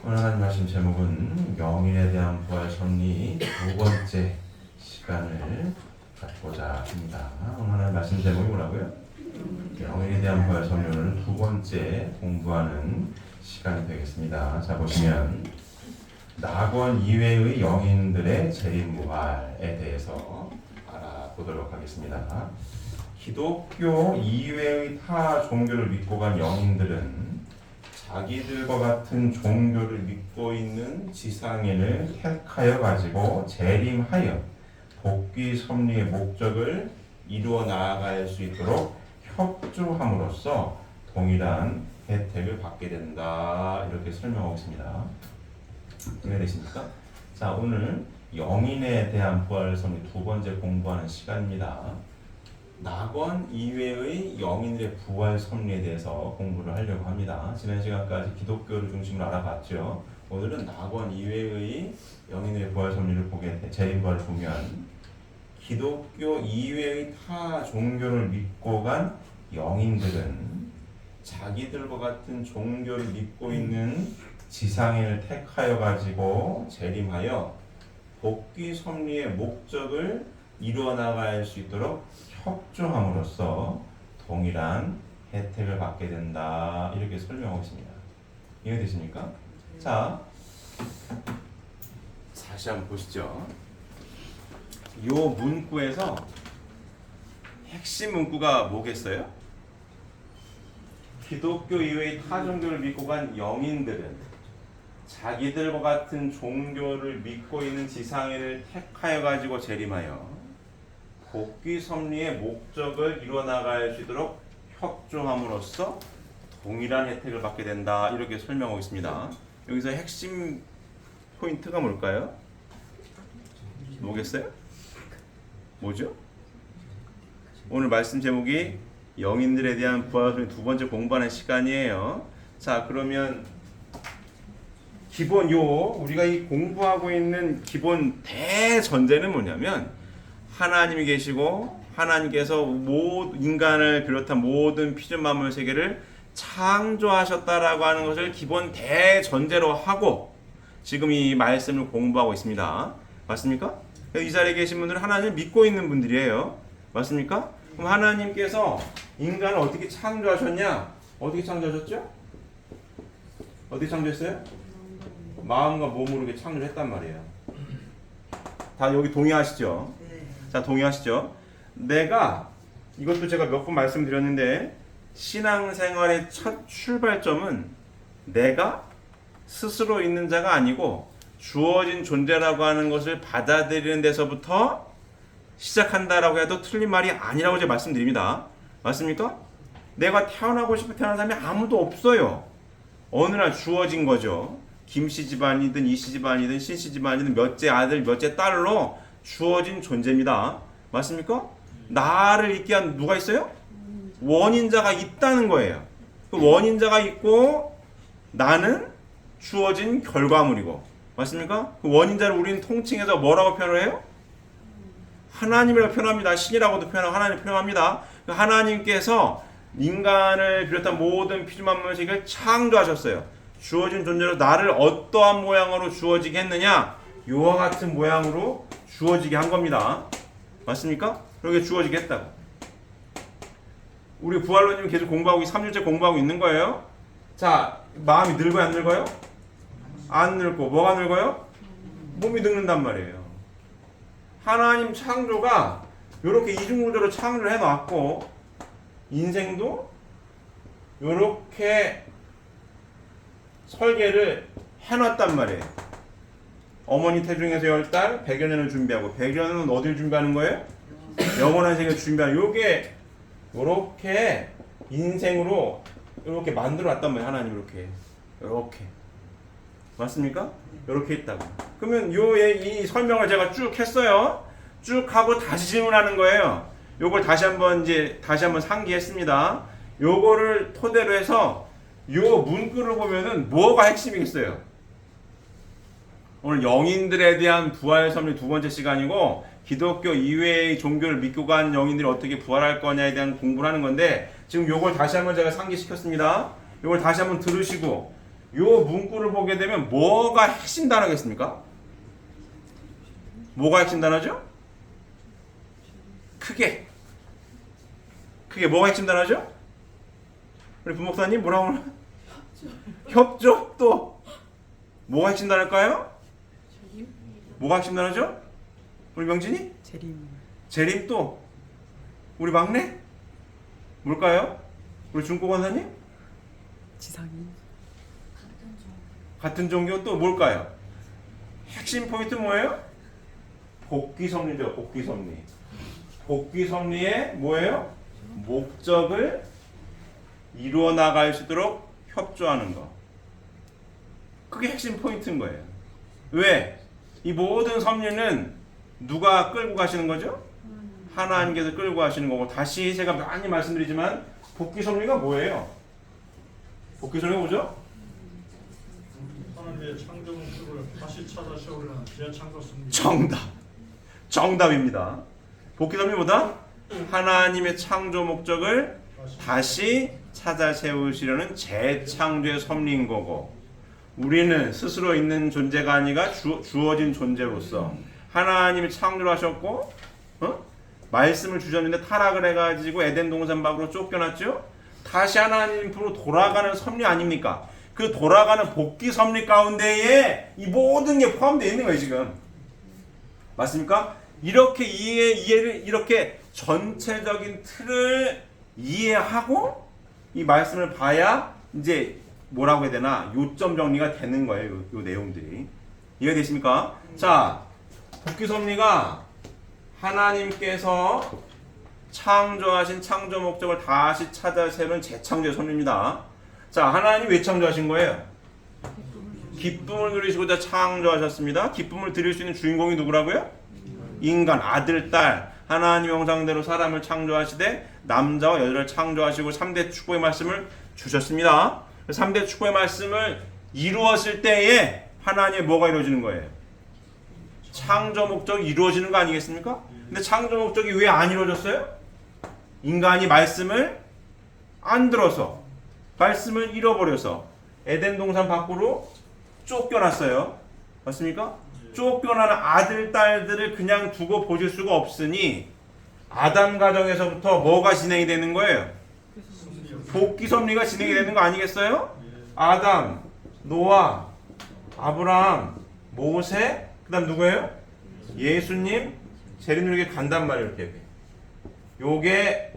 오늘 하나님 말씀 제목은 영인에 대한 부활 섭리 두 번째 시간을 갖고자 합니다. 오늘 하나님 말씀 제목이 뭐라고요? 영인에 대한 부활 섭리 오늘 두 번째 공부하는 시간이 되겠습니다. 자, 보시면 낙원 이외의 영인들의 재림부활에 대해서 알아보도록 하겠습니다. 기독교 이외의 타 종교를 믿고 간 영인들은 자기들과 같은 종교를 믿고 있는 지상인을 택하여 가지고 재림하여 복귀 섭리의 목적을 이루어 나아갈 수 있도록 협조함으로써 동일한 혜택을 받게 된다. 이렇게 설명하고 있습니다. 이해되십니까? 자, 오늘 영인에 대한 부활 섭리 두 번째 공부하는 시간입니다. 낙원 이외의 영인들의 부활 섭리에 대해서 공부를 하려고 합니다. 지난 시간까지 기독교를 중심으로 알아봤죠. 오늘은 낙원 이외의 영인들의 부활 섭리를 재림부활을 보면 기독교 이외의 타 종교를 믿고 간 영인들은 자기들과 같은 종교를 믿고 있는 지상인을 택하여 가지고 재림하여 복귀 섭리의 목적을 이루어 나갈 수 있도록 협조함으로써 동일한 혜택을 받게 된다. 이렇게 설명하고 있습니다. 이해되십니까? 자, 다시 한번 보시죠. 이 문구에서 핵심 문구가 뭐겠어요? 기독교 이외의 타 종교를 믿고 간 영인들은 자기들과 같은 종교를 믿고 있는 지상인을 택하여 가지고 재림하여 복귀 섭리의 목적을 이루어 나갈 수 있도록 협조함으로써 동일한 혜택을 받게 된다. 이렇게 설명하고 있습니다. 여기서 핵심 포인트가 뭘까요? 뭐겠어요? 뭐죠? 오늘 말씀 제목이 영인들에 대한 부활 섭리 두 번째 공부하는 시간이에요. 자, 그러면 기본 우리가 이 공부하고 있는 기본 대전제는 뭐냐면 하나님이 계시고 하나님께서 인간을 비롯한 모든 피조 만물 세계를 창조하셨다라고 하는 것을 기본 대전제로 하고 지금 이 말씀을 공부하고 있습니다. 맞습니까? 이 자리에 계신 분들은 하나님을 믿고 있는 분들이에요. 맞습니까? 그럼 하나님께서 인간을 어떻게 창조하셨냐? 어떻게 창조하셨죠? 어떻게 창조했어요? 마음과 몸으로 이렇게 창조했단 말이에요. 다 여기 동의하시죠? 자, 동의하시죠? 내가 이것도 제가 몇 번 말씀드렸는데 신앙생활의 첫 출발점은 내가 스스로 있는 자가 아니고 주어진 존재라고 하는 것을 받아들이는 데서부터 시작한다라고 해도 틀린 말이 아니라고 제가 말씀드립니다. 맞습니까? 내가 태어나고 싶어 태어난 사람이 아무도 없어요. 어느 날 주어진 거죠. 김씨 집안이든 이씨 집안이든 신씨 집안이든 몇째 아들 몇째 딸로 주어진 존재입니다. 맞습니까? 나를 있게 한 누가 있어요? 원인자가 있다는 거예요. 그 원인자가 있고 나는 주어진 결과물이고. 맞습니까? 그 원인자를 우리는 통칭해서 뭐라고 표현을 해요? 하나님이라고 표현합니다. 신이라고도 표현하고 하나님 표현합니다. 그 하나님께서 인간을 비롯한 모든 피조만물 세계를 창조하셨어요. 주어진 존재로 나를 어떠한 모양으로 주어지게 했느냐? 이와 같은 모양으로 주어지게 한 겁니다. 맞습니까? 그렇게 주어지게 했다고. 우리 부활로님 계속 공부하고 3주째 공부하고 있는 거예요. 자, 마음이 늙어요, 안 늙어요? 안 늙고 뭐가 늙어요? 몸이 늙는단 말이에요. 하나님 창조가 이렇게 이중구조로 창조를 해놨고 인생도 이렇게 설계를 해놨단 말이에요. 어머니 태중에서 10달, 100여 년을 준비하고 100여 년은 어딜 준비하는 거예요? 영원한 세계를 준비하는 요게 요렇게 인생으로 이렇게 만들어놨단 말이에요. 하나님 이렇게 맞습니까? 이렇게 있다고. 그러면 이 설명을 제가 쭉 했어요. 쭉 하고 다시 질문하는 거예요. 요걸 다시 한번 상기했습니다. 요거를 토대로 해서 요 문구를 보면은 뭐가 핵심이겠어요? 오늘 영인들에 대한 부활 섭리 두 번째 시간이고 기독교 이외의 종교를 믿고 간 영인들이 어떻게 부활할 거냐에 대한 공부를 하는 건데 지금 요걸 다시 한번 제가 상기시켰습니다. 요걸 다시 한번 들으시고 요 문구를 보게 되면 뭐가 핵심 단어겠습니까? 뭐가 핵심 단어죠? 크게 뭐가 핵심 단어죠? 우리 부목사님 뭐라고 그러나? 협조. 또 뭐가 핵심 단어일까요? 뭐가 핵심 단어죠? 우리 명진이? 재림. 또 우리 막내? 뭘까요? 우리 준고 권사님? 지상인. 같은 종교. 또 뭘까요? 핵심 포인트 뭐예요? 복귀 섭리죠. 복귀 섭리. 복귀 섭리의 뭐예요? 목적을 이루어 나갈 수 있도록 협조하는 거. 그게 핵심 포인트인 거예요. 왜? 이 모든 섭리는 누가 끌고 가시는 거죠? 하나님께서 끌고 가시는 거고, 다시 제가 많이 말씀드리지만 복귀 섭리가 뭐예요? 복귀 섭리가 뭐죠? 하나님의 창조 목적을 다시 찾아 세우려는 재창조 섭리. 정답입니다. 복귀 섭리보다 하나님의 창조 목적을 다시 찾아 세우시려는 재창조의 섭리인 거고, 우리는 스스로 있는 존재가 아니라 주어진 존재로서 하나님이 창조를 하셨고, 말씀을 주셨는데 타락을 해가지고 에덴 동산 밖으로 쫓겨났죠. 다시 하나님으로 돌아가는 섭리 아닙니까? 그 돌아가는 복귀 섭리 가운데에 이 모든 게 포함되어 있는 거예요, 지금. 맞습니까? 이렇게 이해를 이렇게 전체적인 틀을 이해하고 이 말씀을 봐야 이제 뭐라고 해야 되나, 요점 정리가 되는 거예요. 요 내용들이 이해되십니까? 자, 복귀 섭리가 하나님께서 창조하신 창조 목적을 다시 찾아 세우는 재창조의 섭리입니다. 자, 하나님 왜 창조하신 거예요? 기쁨을 누리시고자 창조하셨습니다. 기쁨을 드릴 수 있는 주인공이 누구라고요? 인간, 아들, 딸. 하나님 형상대로 사람을 창조하시되 남자와 여자를 창조하시고 3대 축복의 말씀을 주셨습니다. 3대 축복의 말씀을 이루었을 때에 하나님의 뭐가 이루어지는 거예요? 창조 목적이 이루어지는 거 아니겠습니까? 근데 창조 목적이 왜 안 이루어졌어요? 인간이 말씀을 안 들어서, 말씀을 잃어버려서 에덴 동산 밖으로 쫓겨났어요. 맞습니까? 쫓겨나는 아들, 딸들을 그냥 두고 보실 수가 없으니 아담 가정에서부터 뭐가 진행이 되는 거예요? 복귀 섭리가 진행이 되는 거 아니겠어요? 아담, 노아, 아브라함, 모세, 그 다음 누구예요? 예수님, 재림누리게 간단 말이에요. 이렇게. 요게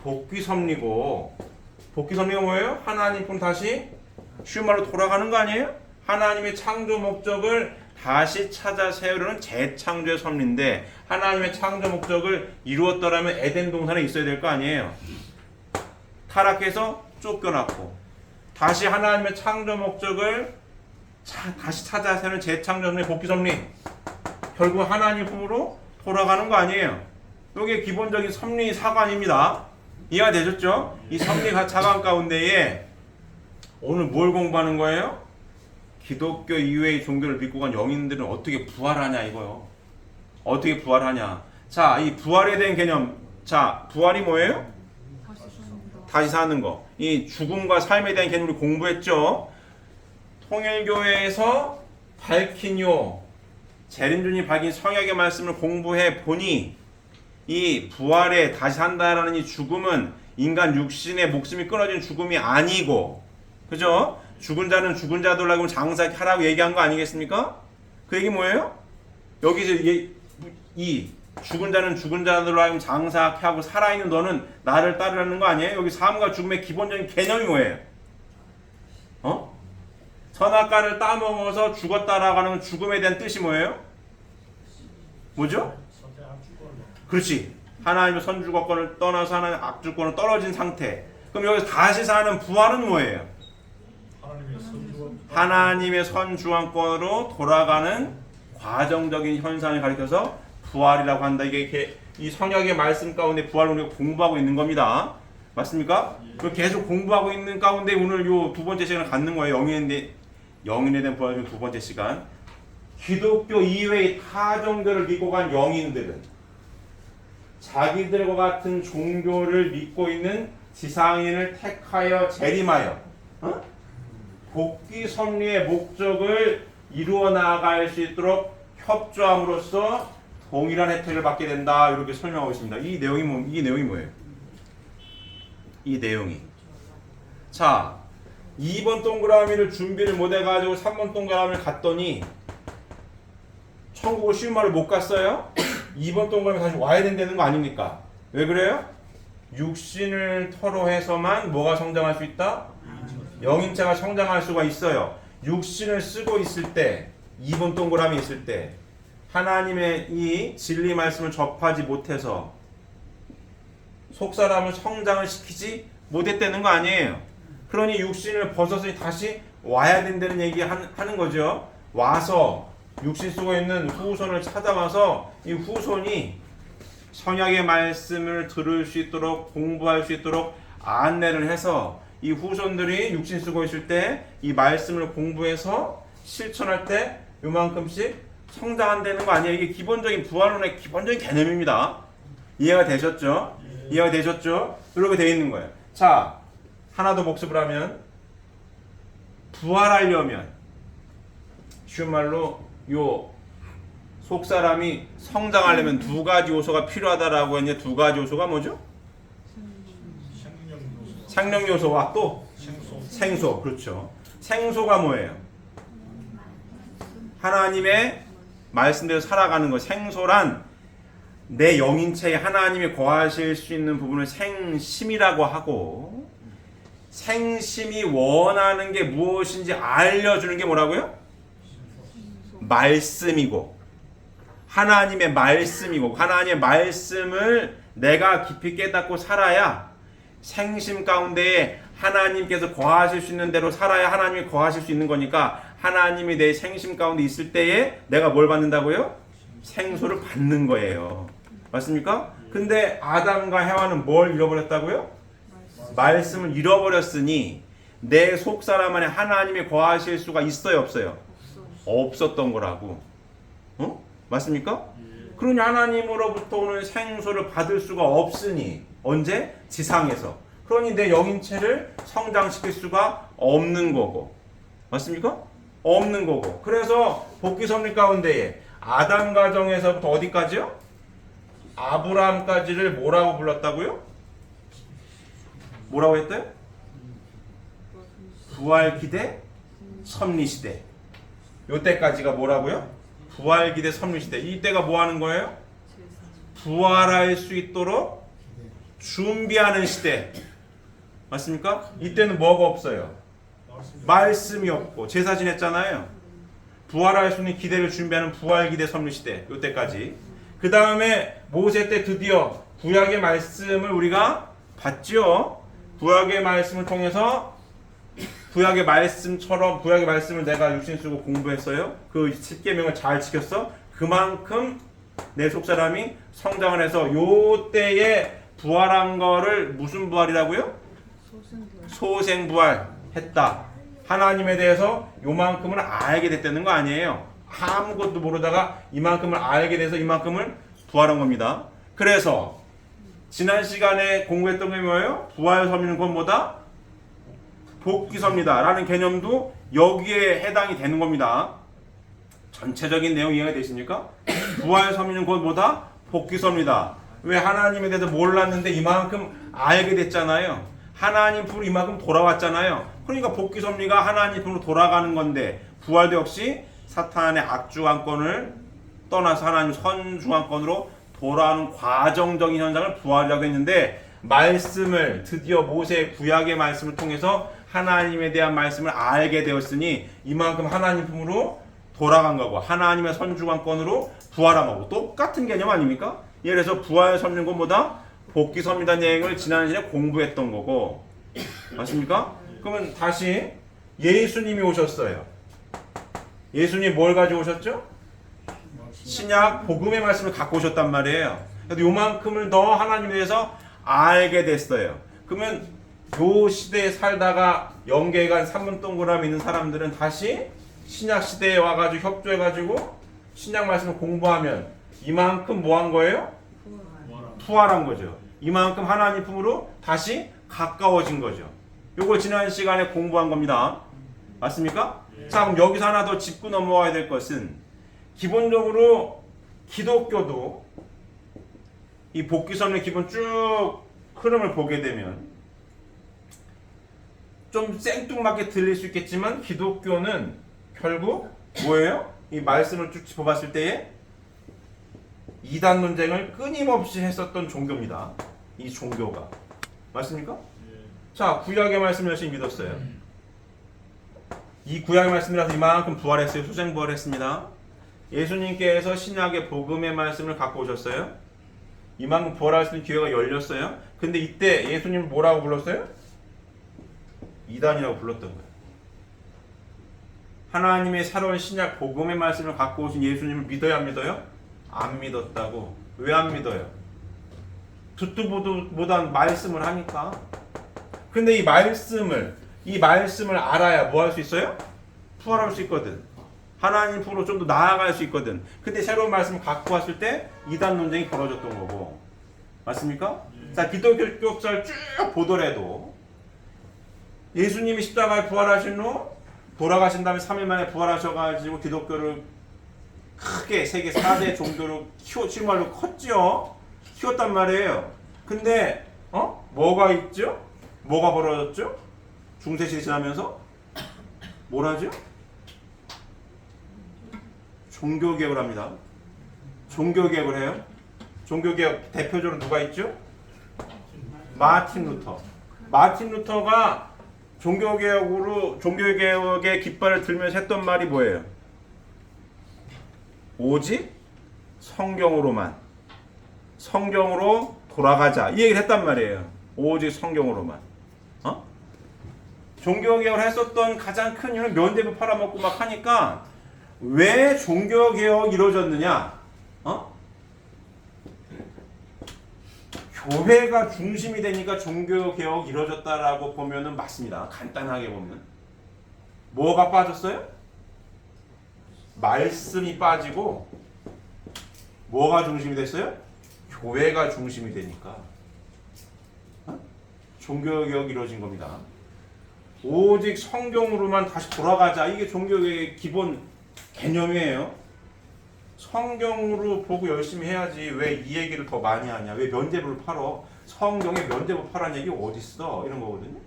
복귀 섭리고, 복귀 섭리가 뭐예요? 하나님 품 다시 쉬운 말로 돌아가는 거 아니에요? 하나님의 창조 목적을 다시 찾아 세우려는 재창조의 섭리인데, 하나님의 창조 목적을 이루었더라면 에덴 동산에 있어야 될 거 아니에요? 타락해서 쫓겨났고, 다시 하나님의 창조 목적을 다시 찾아 세우는 재창조 섭리, 복귀 섭리, 결국 하나님 품으로 돌아가는 거 아니에요? 이게 기본적인 섭리 사관입니다. 이해가 되셨죠? 이 섭리 사관 가운데에 오늘 뭘 공부하는 거예요? 기독교 이외의 종교를 믿고 간 영인들은 어떻게 부활하냐, 이거요. 어떻게 부활하냐. 자, 이 부활에 대한 개념. 자, 부활이 뭐예요? 다시 사는 거. 이 죽음과 삶에 대한 개념을 공부했죠. 통일교회에서 밝힌 요 재림주님이 밝힌 성약의 말씀을 공부해 보니, 이 부활에 다시 산다라는 이 죽음은 인간 육신의 목숨이 끊어진 죽음이 아니고, 그죠? 죽은 자는 죽은 자들라고 장사하라고 얘기한 거 아니겠습니까? 그 얘기 뭐예요? 여기서 이 죽은 자는 죽은 자들로 하여금 장사하고 살아있는 너는 나를 따르라는 거 아니에요? 여기 삶과 죽음의 기본적인 개념이 뭐예요? 선악과를 따먹어서 죽었다라고 하는 죽음에 대한 뜻이 뭐예요? 뭐죠? 그렇지. 하나님의 선주권을 떠나서 하나님의 악주권을 떨어진 상태. 그럼 여기서 다시 사는 부활은 뭐예요? 하나님의 선주권으로 돌아가는 과정적인 현상을 가리켜서 부활이라고 한다. 이게 이 성역의 말씀 가운데 부활을 우리가 공부하고 있는 겁니다. 맞습니까? 계속 공부하고 있는 가운데 오늘 요 두 번째 시간을 갖는 거예요. 영인에 대한 부활 중 두 번째 시간. 기독교 이외의 타 종교를 믿고 간 영인들은 자기들과 같은 종교를 믿고 있는 지상인을 택하여 재림하여 복귀 섭리의 목적을 이루어 나갈 수 있도록 협조함으로써 동일한 혜택을 받게 된다. 이렇게 설명하고 있습니다. 이 내용이 뭐예요? 이 내용이. 자, 2번 동그라미를 준비를 못 해가지고 3번 동그라미를 갔더니 천국을 쉬운 말을 못 갔어요? 2번 동그라미 다시 와야 된다는 거 아닙니까? 왜 그래요? 육신을 토로해서만 뭐가 성장할 수 있다? 영인체가 성장할 수가 있어요. 육신을 쓰고 있을 때, 2번 동그라미 있을 때 하나님의 이 진리 말씀을 접하지 못해서 속사람을 성장을 시키지 못했다는 거 아니에요. 그러니 육신을 벗어서 다시 와야 된다는 얘기 하는 거죠. 와서 육신 쓰고 있는 후손을 찾아와서 이 후손이 선약의 말씀을 들을 수 있도록 공부할 수 있도록 안내를 해서 이 후손들이 육신 쓰고 있을 때 이 말씀을 공부해서 실천할 때 요만큼씩 성장한다는 거 아니에요. 이게 기본적인 부활론의 기본적인 개념입니다. 이해가 되셨죠? 이해가 되셨죠? 이렇게 되어 있는 거예요. 자, 하나 더 복습을 하면 부활하려면 쉬운 말로 요 속사람이 성장하려면 두 가지 요소가 필요하다라고 했는데 두 가지 요소가 뭐죠? 생명 요소와 또 생소. 그렇죠. 생소가 뭐예요? 하나님의 말씀대로 살아가는 거. 생소란 내 영인체에 하나님이 거하실 수 있는 부분을 생심이라고 하고, 생심이 원하는 게 무엇인지 알려주는 게 뭐라고요? 말씀이고, 하나님의 말씀이고, 하나님의 말씀을 내가 깊이 깨닫고 살아야 생심 가운데에 하나님께서 거하실 수 있는 대로 살아야 하나님이 거하실 수 있는 거니까, 하나님이 내 생심 가운데 있을 때에 내가 뭘 받는다고요? 생소를 받는 거예요. 맞습니까? 근데 아담과 해와는 뭘 잃어버렸다고요? 말씀을 잃어버렸으니 내 속사람 안에 하나님이 거하실 수가 있어요, 없어요? 없었던 거라고. 맞습니까? 그러니 하나님으로부터 오는 생소를 받을 수가 없으니 언제? 지상에서. 그러니 내 영인체를 성장시킬 수가 없는 거고. 맞습니까? 없는 거고. 그래서 복귀 섭리 가운데에 아담 가정에서부터 어디까지요? 아브라함까지를 뭐라고 불렀다고요? 뭐라고 했대요? 부활 기대 섭리 시대. 요때까지가 뭐라고요? 부활 기대 섭리 시대. 이때가 뭐 하는 거예요? 부활할 수 있도록 준비하는 시대. 맞습니까? 이때는 뭐가 없어요? 말씀이 없고 제사 지냈잖아요. 부활할 수 있는 기대를 준비하는 부활 기대 섭리 시대. 요때까지. 그 다음에 모세 때 드디어 구약의 말씀을 우리가 봤죠. 구약의 말씀을 통해서 구약의 말씀처럼 구약의 말씀을 내가 육신 쓰고 공부했어요. 그 10계명을 잘 지켰어. 그만큼 내 속사람이 성장을 해서 요때에 부활한 거를 무슨 부활이라고요? 소생부활 했다. 하나님에 대해서 요만큼을 알게 됐다는 거 아니에요. 아무것도 모르다가 이만큼을 알게 돼서 이만큼을 부활한 겁니다. 그래서 지난 시간에 공부했던 게 뭐예요? 부활 섭리는 건 뭐다? 복귀 섭리다 라는 개념도 여기에 해당이 되는 겁니다. 전체적인 내용 이해가 되십니까? 부활 섭리는 건 뭐다? 복귀 섭리다. 왜? 하나님에 대해서 몰랐는데 이만큼 알게 됐잖아요. 하나님 품으로 이만큼 돌아왔잖아요. 그러니까 복귀 섭리가 하나님 품으로 돌아가는 건데, 부활도 역시 사탄의 악주관권을 떠나서 하나님 선주관권으로 돌아오는 과정적인 현상을 부활이라고 했는데, 말씀을 드디어 모세의 구약의 말씀을 통해서 하나님에 대한 말씀을 알게 되었으니 이만큼 하나님 품으로 돌아간 거고, 하나님의 선주관권으로 부활한 거고, 똑같은 개념 아닙니까? 예를 들어서 부활 섭리는 것보다 복귀 섭리단 여행을 지난 시간에 공부했던 거고. 맞습니까? 그러면 다시 예수님이 오셨어요. 예수님이 뭘 가지고 오셨죠? 신약 복음의 말씀을 갖고 오셨단 말이에요. 그래서 요만큼을 더 하나님에 대해서 알게 됐어요. 그러면 요 시대에 살다가 영계간 3분 동그라미 있는 사람들은 다시 신약 시대에 와가지고 협조해가지고 신약 말씀을 공부하면 이만큼 뭐 한 거예요? 부활한 거죠. 이만큼 하나님 품으로 다시 가까워진 거죠. 요걸 지난 시간에 공부한 겁니다. 맞습니까? 자, 그럼 여기서 하나 더 짚고 넘어가야 될 것은 기본적으로 기독교도 이 복귀선의 기본 쭉 흐름을 보게 되면 좀 생뚱맞게 들릴 수 있겠지만 기독교는 결국 뭐예요? 이 말씀을 쭉 짚어봤을 때에 이단 논쟁을 끊임없이 했었던 종교입니다. 이 종교가. 맞습니까? 자, 구약의 말씀 열심히 믿었어요. 이 구약의 말씀이라서 이만큼 부활했어요. 수생부활했습니다. 예수님께서 신약의 복음의 말씀을 갖고 오셨어요. 이만큼 부활할 수 있는 기회가 열렸어요. 근데 이때 예수님 뭐라고 불렀어요? 이단이라고 불렀던 거예요. 하나님의 새로운 신약 복음의 말씀을 갖고 오신 예수님을 믿어야 안 믿어요? 안 믿었다고. 왜 안 믿어요? 듣도 보도 못한 말씀을 하니까. 근데 이 말씀을 알아야 뭐 할 수 있어요? 부활할 수 있거든. 하나님 앞으로 좀 더 나아갈 수 있거든. 근데 새로운 말씀을 갖고 왔을 때 이단 논쟁이 벌어졌던 거고. 맞습니까? 자, 기독교 역사를 쭉 보더라도 예수님이 십자가에 부활하신 후 돌아가신 다음에 3일 만에 부활하셔가지고 기독교를 크게 세계 4대 종교로 정말로 컸죠. 키웠단 말이에요. 근데 뭐가 있죠? 뭐가 벌어졌죠? 중세시대 지나면서 뭘 하죠? 종교개혁을 합니다. 종교개혁을 해요. 종교개혁 대표적으로 누가 있죠? 마틴 루터. 마틴 루터가 종교개혁의 깃발을 들면서 했던 말이 뭐예요? 오직 성경으로 돌아가자. 이 얘기를 했단 말이에요. 오직 성경으로만. 종교개혁을 했었던 가장 큰 이유는 면죄부 팔아먹고 막 하니까 왜 종교개혁이 이루어졌느냐? 교회가 중심이 되니까 종교개혁이 이루어졌다라고 보면은 맞습니다. 간단하게 보면. 뭐가 빠졌어요? 말씀이 빠지고 뭐가 중심이 됐어요? 교회가 중심이 되니까 종교개혁이 이루어진 겁니다. 오직 성경으로만 다시 돌아가자. 이게 종교개혁의 기본 개념이에요. 성경으로 보고 열심히 해야지 왜 이 얘기를 더 많이 하냐. 왜 면죄부를 팔어. 성경에 면죄부 팔라는 얘기 어딨어. 이런 거거든요.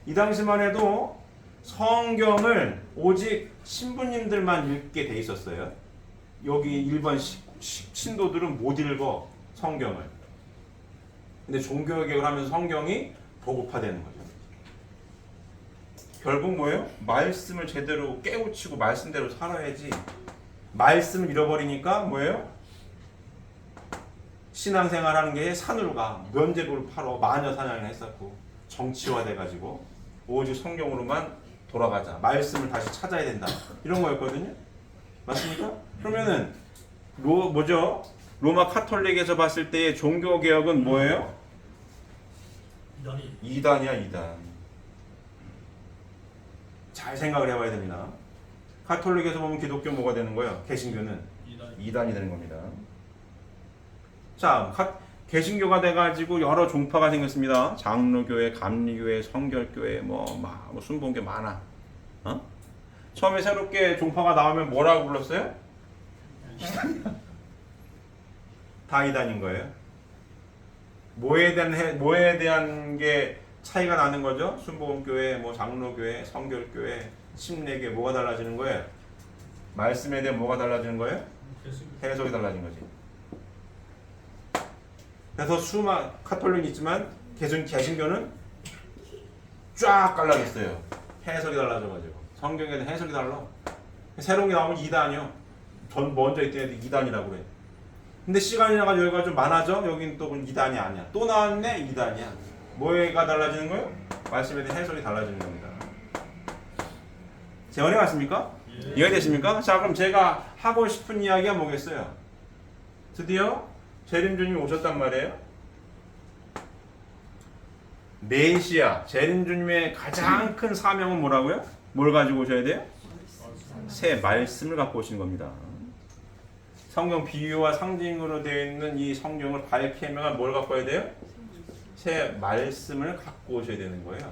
이 당시만 해도 성경을 오직 신부님들만 읽게 돼 있었어요. 여기 일반 신도들은 못 읽어 성경을. 근데 종교개혁을 하면서 성경이 보급화되는 거죠. 결국 뭐예요? 말씀을 제대로 깨우치고 말씀대로 살아야지. 말씀을 잃어버리니까 뭐예요? 신앙생활 하는 게 산으로 가. 면죄부를 팔어. 마녀 사냥을 했었고 정치화돼가지고 오직 성경으로만 돌아가자. 말씀을 다시 찾아야 된다. 이런 거였거든요. 맞습니까? 그러면은 뭐죠? 로마 카톨릭에서 봤을 때의 종교개혁은 뭐예요? 이단이야, 이단. 잘 생각을 해봐야 됩니다. 카톨릭에서 보면 기독교 뭐가 되는 거예요? 개신교는 이단이 되는 겁니다. 자, 개신교가 돼가지고 여러 종파가 생겼습니다. 장로교회, 감리교회, 성결교회, 뭐 순복음교 많아. 처음에 새롭게 종파가 나오면 뭐라고 불렀어요? 다 이단인 거예요. 뭐에 대한 게 차이가 나는 거죠? 순복음교회, 뭐 장로교회, 성결교회, 침례교회 뭐가 달라지는 거예요? 말씀에 대한 뭐가 달라지는 거예요? 해석이 달라진 거지. 그래서 수많은 카톨릭이 있지만 개신교는 쫙 갈라졌어요. 해석이 달라져가지고 성경에 대한 해석이 달라. 새로운 게 나오면 이단이요. 전 먼저 있던 애들 이단이라고 그래. 근데 시간이 나가지고 여기가 좀 많아져. 여기는 또 이단이 아니야. 또 나왔네. 이단이야. 뭐가 달라지는 거예요? 말씀에 대한 해석이 달라지는 겁니다. 제 말이 맞습니까? 이해되십니까? 자, 그럼 제가 하고 싶은 이야기가 뭐겠어요? 드디어 재림주님이 오셨단 말이에요. 메시아, 재림주님의 가장 큰 사명은 뭐라고요? 뭘 가지고 오셔야 돼요? 새 말씀을 갖고 오신 겁니다. 성경 비유와 상징으로 되어 있는 이 성경을 밝히 해명한 뭘 갖고 와야 돼요? 새 말씀을 갖고 오셔야 되는 거예요.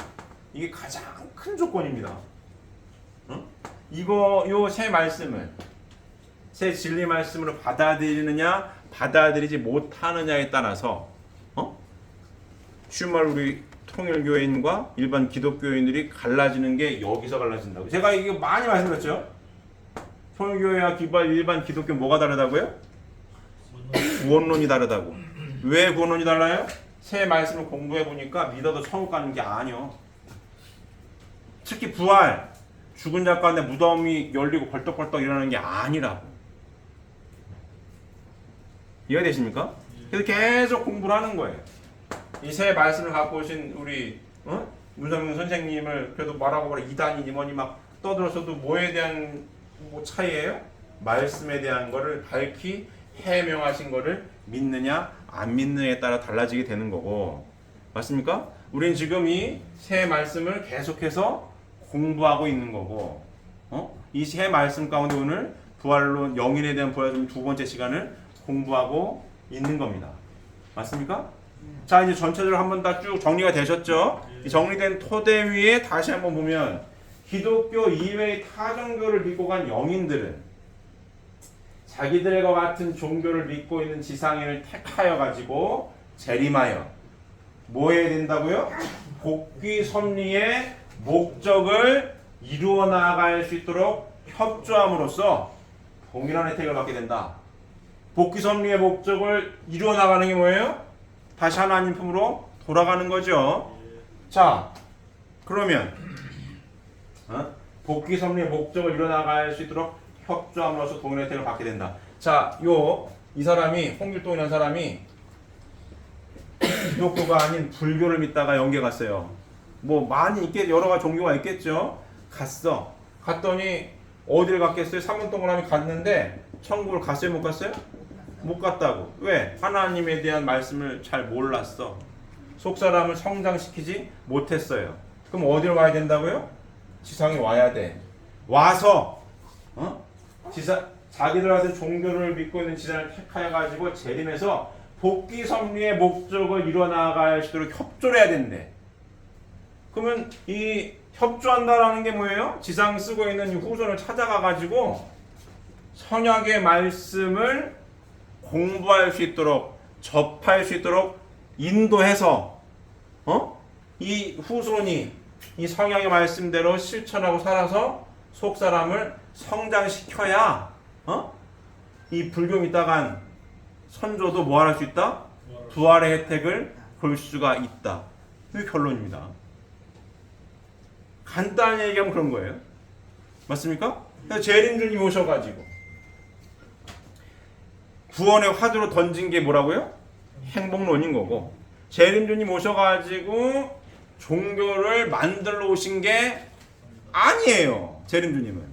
이게 가장 큰 조건입니다. 이거 요 새 말씀을 새 진리 말씀으로 받아들이느냐 받아들이지 못하느냐에 따라서 쉬운 말로 우리 통일교인과 일반 기독교인들이 갈라지는 게 여기서 갈라진다고. 제가 이거 많이 말씀드렸죠. 통일교회와 일반 기독교 뭐가 다르다고요? 구원론이 다르다고. 왜 구원론이 달라요? 새 말씀을 공부해 보니까 믿어도 천국 가는 게 아니요. 특히 부활, 죽은 자 가운데 무덤이 열리고 벌떡벌떡 일어나는 게 아니라고. 이해되십니까? 그래서 계속 공부를 하는 거예요. 이 새 말씀을 갖고 오신 우리 문성민 선생님을 그래도 말하고 말해 이단이 임원이 막 떠들어서도 뭐에 대한 차이예요? 말씀에 대한 거를 밝히 해명하신 거를 믿느냐 안 믿느냐에 따라 달라지게 되는 거고. 맞습니까? 우린 지금 이 새 말씀을 계속해서 공부하고 있는 거고, 이 새 말씀 가운데 오늘 부활론, 영인에 대한 부활론 두 번째 시간을 공부하고 있는 겁니다. 맞습니까? 자, 이제 전체적으로 한번 다 쭉 정리가 되셨죠? 이 정리된 토대 위에 다시 한번 보면 기독교 이외의 타 종교를 믿고 간 영인들은 자기들과 같은 종교를 믿고 있는 지상인을 택하여 가지고 재림하여 뭐 해야 된다고요? 복귀 섭리의 목적을 이루어 나아갈 수 있도록 협조함으로써 동일한 혜택을 받게 된다. 복귀 섭리의 목적을 이루어 나가는 게 뭐예요? 다시 하나님 품으로 돌아가는 거죠. 자, 그러면 복귀 섭리의 목적을 이루어 나갈 수 있도록 협조함으로써 동일한 혜택을 받게 된다. 자, 이 사람이 홍길동이라는 사람이 기독교가 아닌 불교를 믿다가 영계 갔어요. 뭐 많이 있겠, 여러 가지 종교가 있겠죠. 갔더니 어디를 갔겠어요? 3년 동그라미 갔는데 천국을 갔어요? 못 갔어요? 못 갔다고. 왜? 하나님에 대한 말씀을 잘 몰랐어. 속사람을 성장시키지 못했어요. 그럼 어디로 와야 된다고요? 지상에 와야 돼. 와서 자기들 같은 종교를 믿고 있는 지상을 택하여 가지고 재림해서 복귀 섭리의 목적을 이루어 나갈 수 있도록 협조를 해야 된대. 그러면 이 협조한다라는 게 뭐예요? 지상 쓰고 있는 이 후손을 찾아가 가지고 성약의 말씀을 공부할 수 있도록, 접할 수 있도록 인도해서 이 후손이 이 성약의 말씀대로 실천하고 살아서 속사람을 성장시켜야 이 불교 믿다간 선조도 뭐 할 수 있다? 부활의 혜택을 볼 수가 있다. 이게 결론입니다. 간단히 얘기하면 그런 거예요. 맞습니까? 그래서 재림주님 오셔가지고 구원의 화두로 던진 게 뭐라고요? 행복론인 거고, 재림주님 오셔가지고 종교를 만들러 오신 게 아니에요. 재림주님은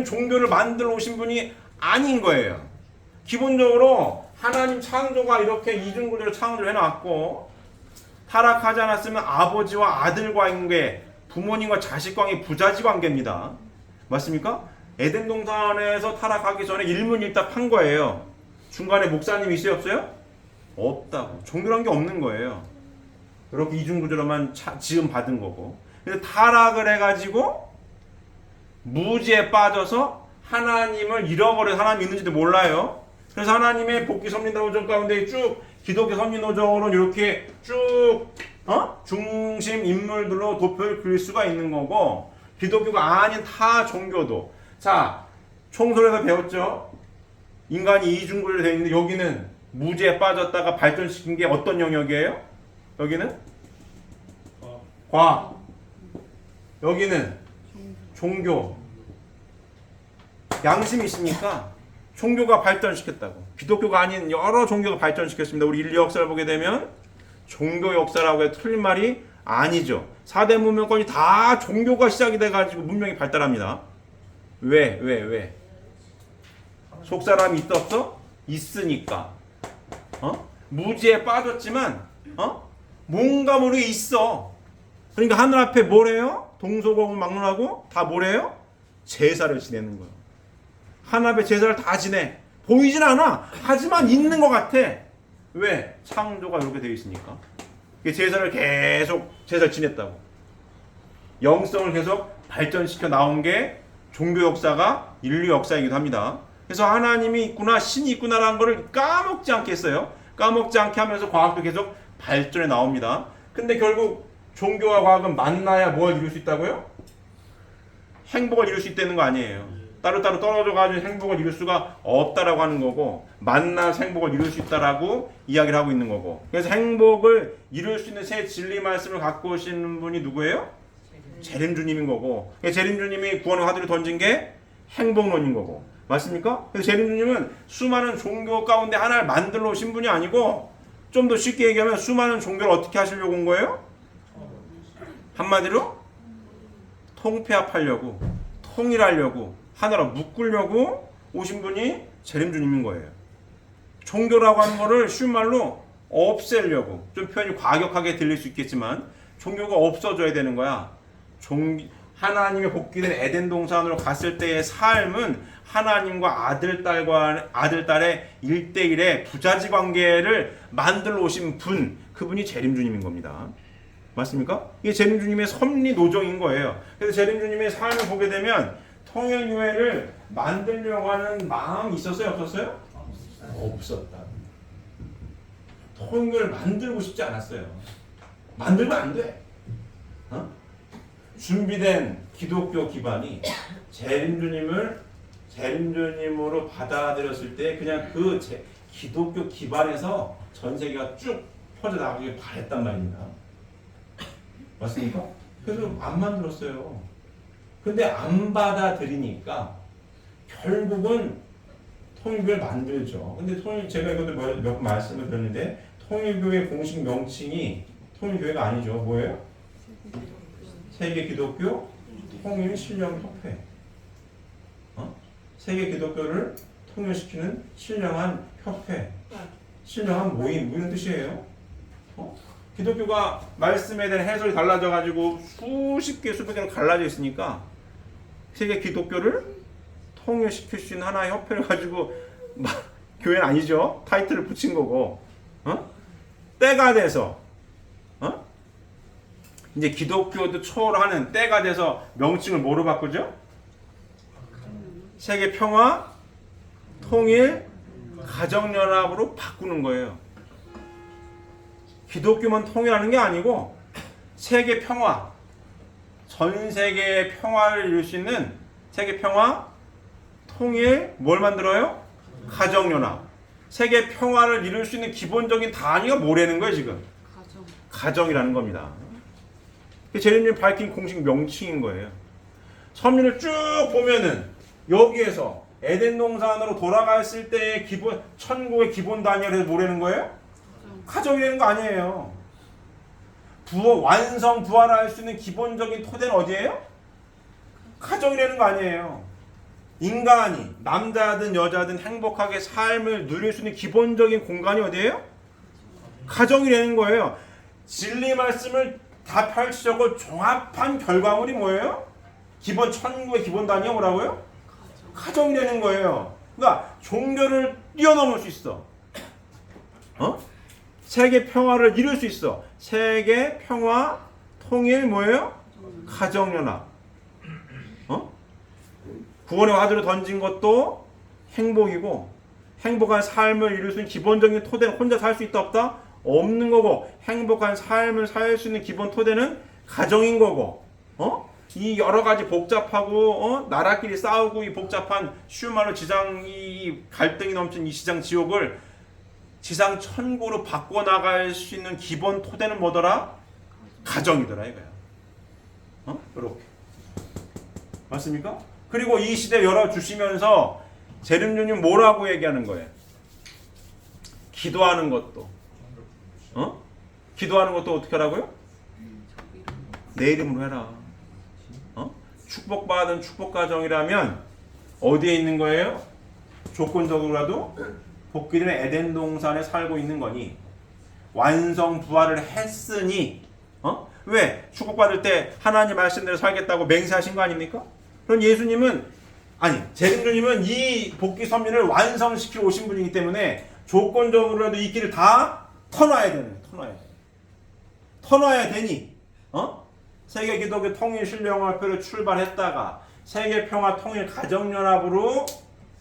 종교를 만들러 오신 분이 아닌 거예요. 기본적으로 하나님 창조가 이렇게 이중구조로 창조를 해놨고, 타락하지 않았으면 아버지와 아들과 관계, 부모님과 자식 관계, 부자지 관계입니다. 맞습니까? 에덴 동산에서 타락하기 전에 일문일답한 거예요. 중간에 목사님이 있어요, 없어요? 없다고. 종교란 게 없는 거예요. 이렇게 이중구조로만 지음 받은 거고. 그래서 타락을 해가지고 무지에 빠져서 하나님을 잃어버려서 하나님 있는지도 몰라요. 그래서 하나님의 복귀 섭리노정 가운데 쭉 기독교 섭리노정으로 이렇게 쭉 중심 인물들로 도표를 그릴 수가 있는 거고, 기독교가 아닌 타 종교도, 자, 총설에서 배웠죠. 인간이 이중구조로 되어 있는데 여기는 무지에 빠졌다가 발전시킨 게 어떤 영역이에요? 여기는 과학, 여기는 종교. 양심이 있으니까 종교가 발전시켰다고. 기독교가 아닌 여러 종교가 발전시켰습니다. 우리 인류 역사를 보게 되면 종교 역사라고 해도 틀린 말이 아니죠. 4대 문명권이 다 종교가 시작이 돼가지고 문명이 발달합니다. 왜? 속사람이 있다 없어? 있으니까. 무지에 빠졌지만 뭔가 모르게 있어. 그러니까 하늘 앞에 뭐래요? 동서고금 막론하고 다 뭐래요? 제사를 지내는 거예요. 하늘 앞에 제사를 다 지내. 보이진 않아. 하지만 있는 것 같아. 왜? 창조가 이렇게 되어 있으니까. 제사를 계속 제사를 지냈다고. 영성을 계속 발전시켜 나온 게 종교 역사가 인류 역사이기도 합니다. 그래서 하나님이 있구나, 신이 있구나라는 것을 까먹지 않겠어요. 까먹지 않게 하면서 과학도 계속 발전해 나옵니다. 근데 결국 종교와 과학은 만나야 뭘 이룰 수 있다고요? 행복을 이룰 수 있다는 거 아니에요. 따로따로 떨어져가지고 행복을 이룰 수가 없다라고 하는 거고, 만나서 행복을 이룰 수 있다라고 이야기를 하고 있는 거고. 그래서 행복을 이룰 수 있는 새 진리 말씀을 갖고 오시는 분이 누구예요? 재림주님인 거고, 재림주님이 구원의 화두를 던진 게 행복론인 거고, 맞습니까? 그래서 재림주님은 수많은 종교 가운데 하나를 만들어 오신 분이 아니고, 좀 더 쉽게 얘기하면 수많은 종교를 어떻게 하시려고 온 거예요? 한마디로 통폐합하려고, 통일하려고, 하나로 묶으려고 오신 분이 재림주님인 거예요. 종교라고 하는 거를 쉬운 말로 없애려고, 좀 표현이 과격하게 들릴 수 있겠지만 종교가 없어져야 되는 거야. 하나님의 복귀된 에덴 동산으로 갔을 때의 삶은 하나님과 아들딸의 1대1의 부자지 관계를 만들어 오신 분, 그분이 재림주님인 겁니다. 맞습니까? 이게 재림주님의 섭리 노정인 거예요. 그래서 재림주님의 삶을 보게 되면 통일교회를 만들려고 하는 마음이 있었어요? 없었어요? 없었다. 통일교회를 만들고 싶지 않았어요. 만들면 안 돼. 준비된 기독교 기반이 재림주님으로 받아들였을 때 그냥 그 기독교 기반에서 전 세계가 쭉 퍼져나가길 바랬단 말입니다. 맞습니까? 그래서 안 만들었어요. 근데 안 받아들이니까 결국은 통일교회를 만들죠. 근데 제가 이것도 몇 번 말씀을 드렸는데, 통일교회 공식 명칭이 통일교회가 아니죠. 뭐예요? 세계 기독교 통일 신령 협회. 세계 기독교를 통일시키는 신령한 협회, 신령한 모임, 이런 뜻이에요. 기독교가 말씀에 대한 해설이 달라져 가지고 수십 개, 수백 개로 갈라져 있으니까 세계 기독교를 통일시킬 수 있는 하나의 협회를 가지고 교회는 아니죠. 타이틀을 붙인 거고, 때가 돼서, 이제 기독교도 초월하는 때가 돼서 명칭을 뭐로 바꾸죠? 세계 평화, 통일, 가정연합으로 바꾸는 거예요. 기독교만 통일하는 게 아니고 세계 평화, 전 세계의 평화를 이룰 수 있는 세계 평화, 통일, 뭘 만들어요? 가정연합. 세계 평화를 이룰 수 있는 기본적인 단위가 뭐라는 거예요, 지금? 가정이라는 겁니다. 재림님 밝힌 공식 명칭인 거예요. 섭리를 쭉 보면은 여기에서 에덴 동산으로 돌아갔을 때의 천국의 기본 단위를 해서 뭐라는 거예요? 가정이라는 거 아니에요. 완성 부활할 수 있는 기본적인 토대는 어디예요? 가정이라는 거 아니에요. 인간이 남자든 여자든 행복하게 삶을 누릴 수 있는 기본적인 공간이 어디예요? 가정이라는 거예요. 진리 말씀을 다 펼치려고 종합한 결과물이 뭐예요? 천국의 기본 단위가 뭐라고요? 가정이라는 거예요. 그러니까 종교를 뛰어넘을 수 있어. 세계 평화를 이룰 수 있어. 세계 평화, 통일 뭐예요? 가정연합. 구원의 화두를 던진 것도 행복이고, 행복한 삶을 이룰 수 있는 기본적인 토대는 혼자 살 수 있다 없다? 없는 거고, 행복한 삶을 살 수 있는 기본 토대는 가정인 거고, 이 여러 가지 복잡하고 나라끼리 싸우고 이 복잡한 쉬운 말로 이 갈등이 넘친 이 시장 지옥을 지상 천국으로 바꿔 나갈 수 있는 기본 토대는 뭐더라? 가정이더라 이거야. 이렇게 맞습니까? 그리고 이 시대 열어주시면서 재림주님 뭐라고 얘기하는 거예요? 기도하는 것도, 기도하는 것도 어떻게 하라고요? 내 이름으로 해라. 축복받은 축복가정이라면 어디에 있는 거예요? 조건적으로라도 복귀된 에덴 동산에 살고 있는 거니, 완성 부활을 했으니, 왜? 축복받을 때 하나님 말씀대로 살겠다고 맹세하신 거 아닙니까? 그럼 재림주님은 이 복귀 섭리를 완성시키러 오신 분이기 때문에 조건적으로라도 이 길을 다 터놔야 되니, 세계 기독교 통일 신뢰연합회로 출발했다가 세계 평화 통일 가정연합으로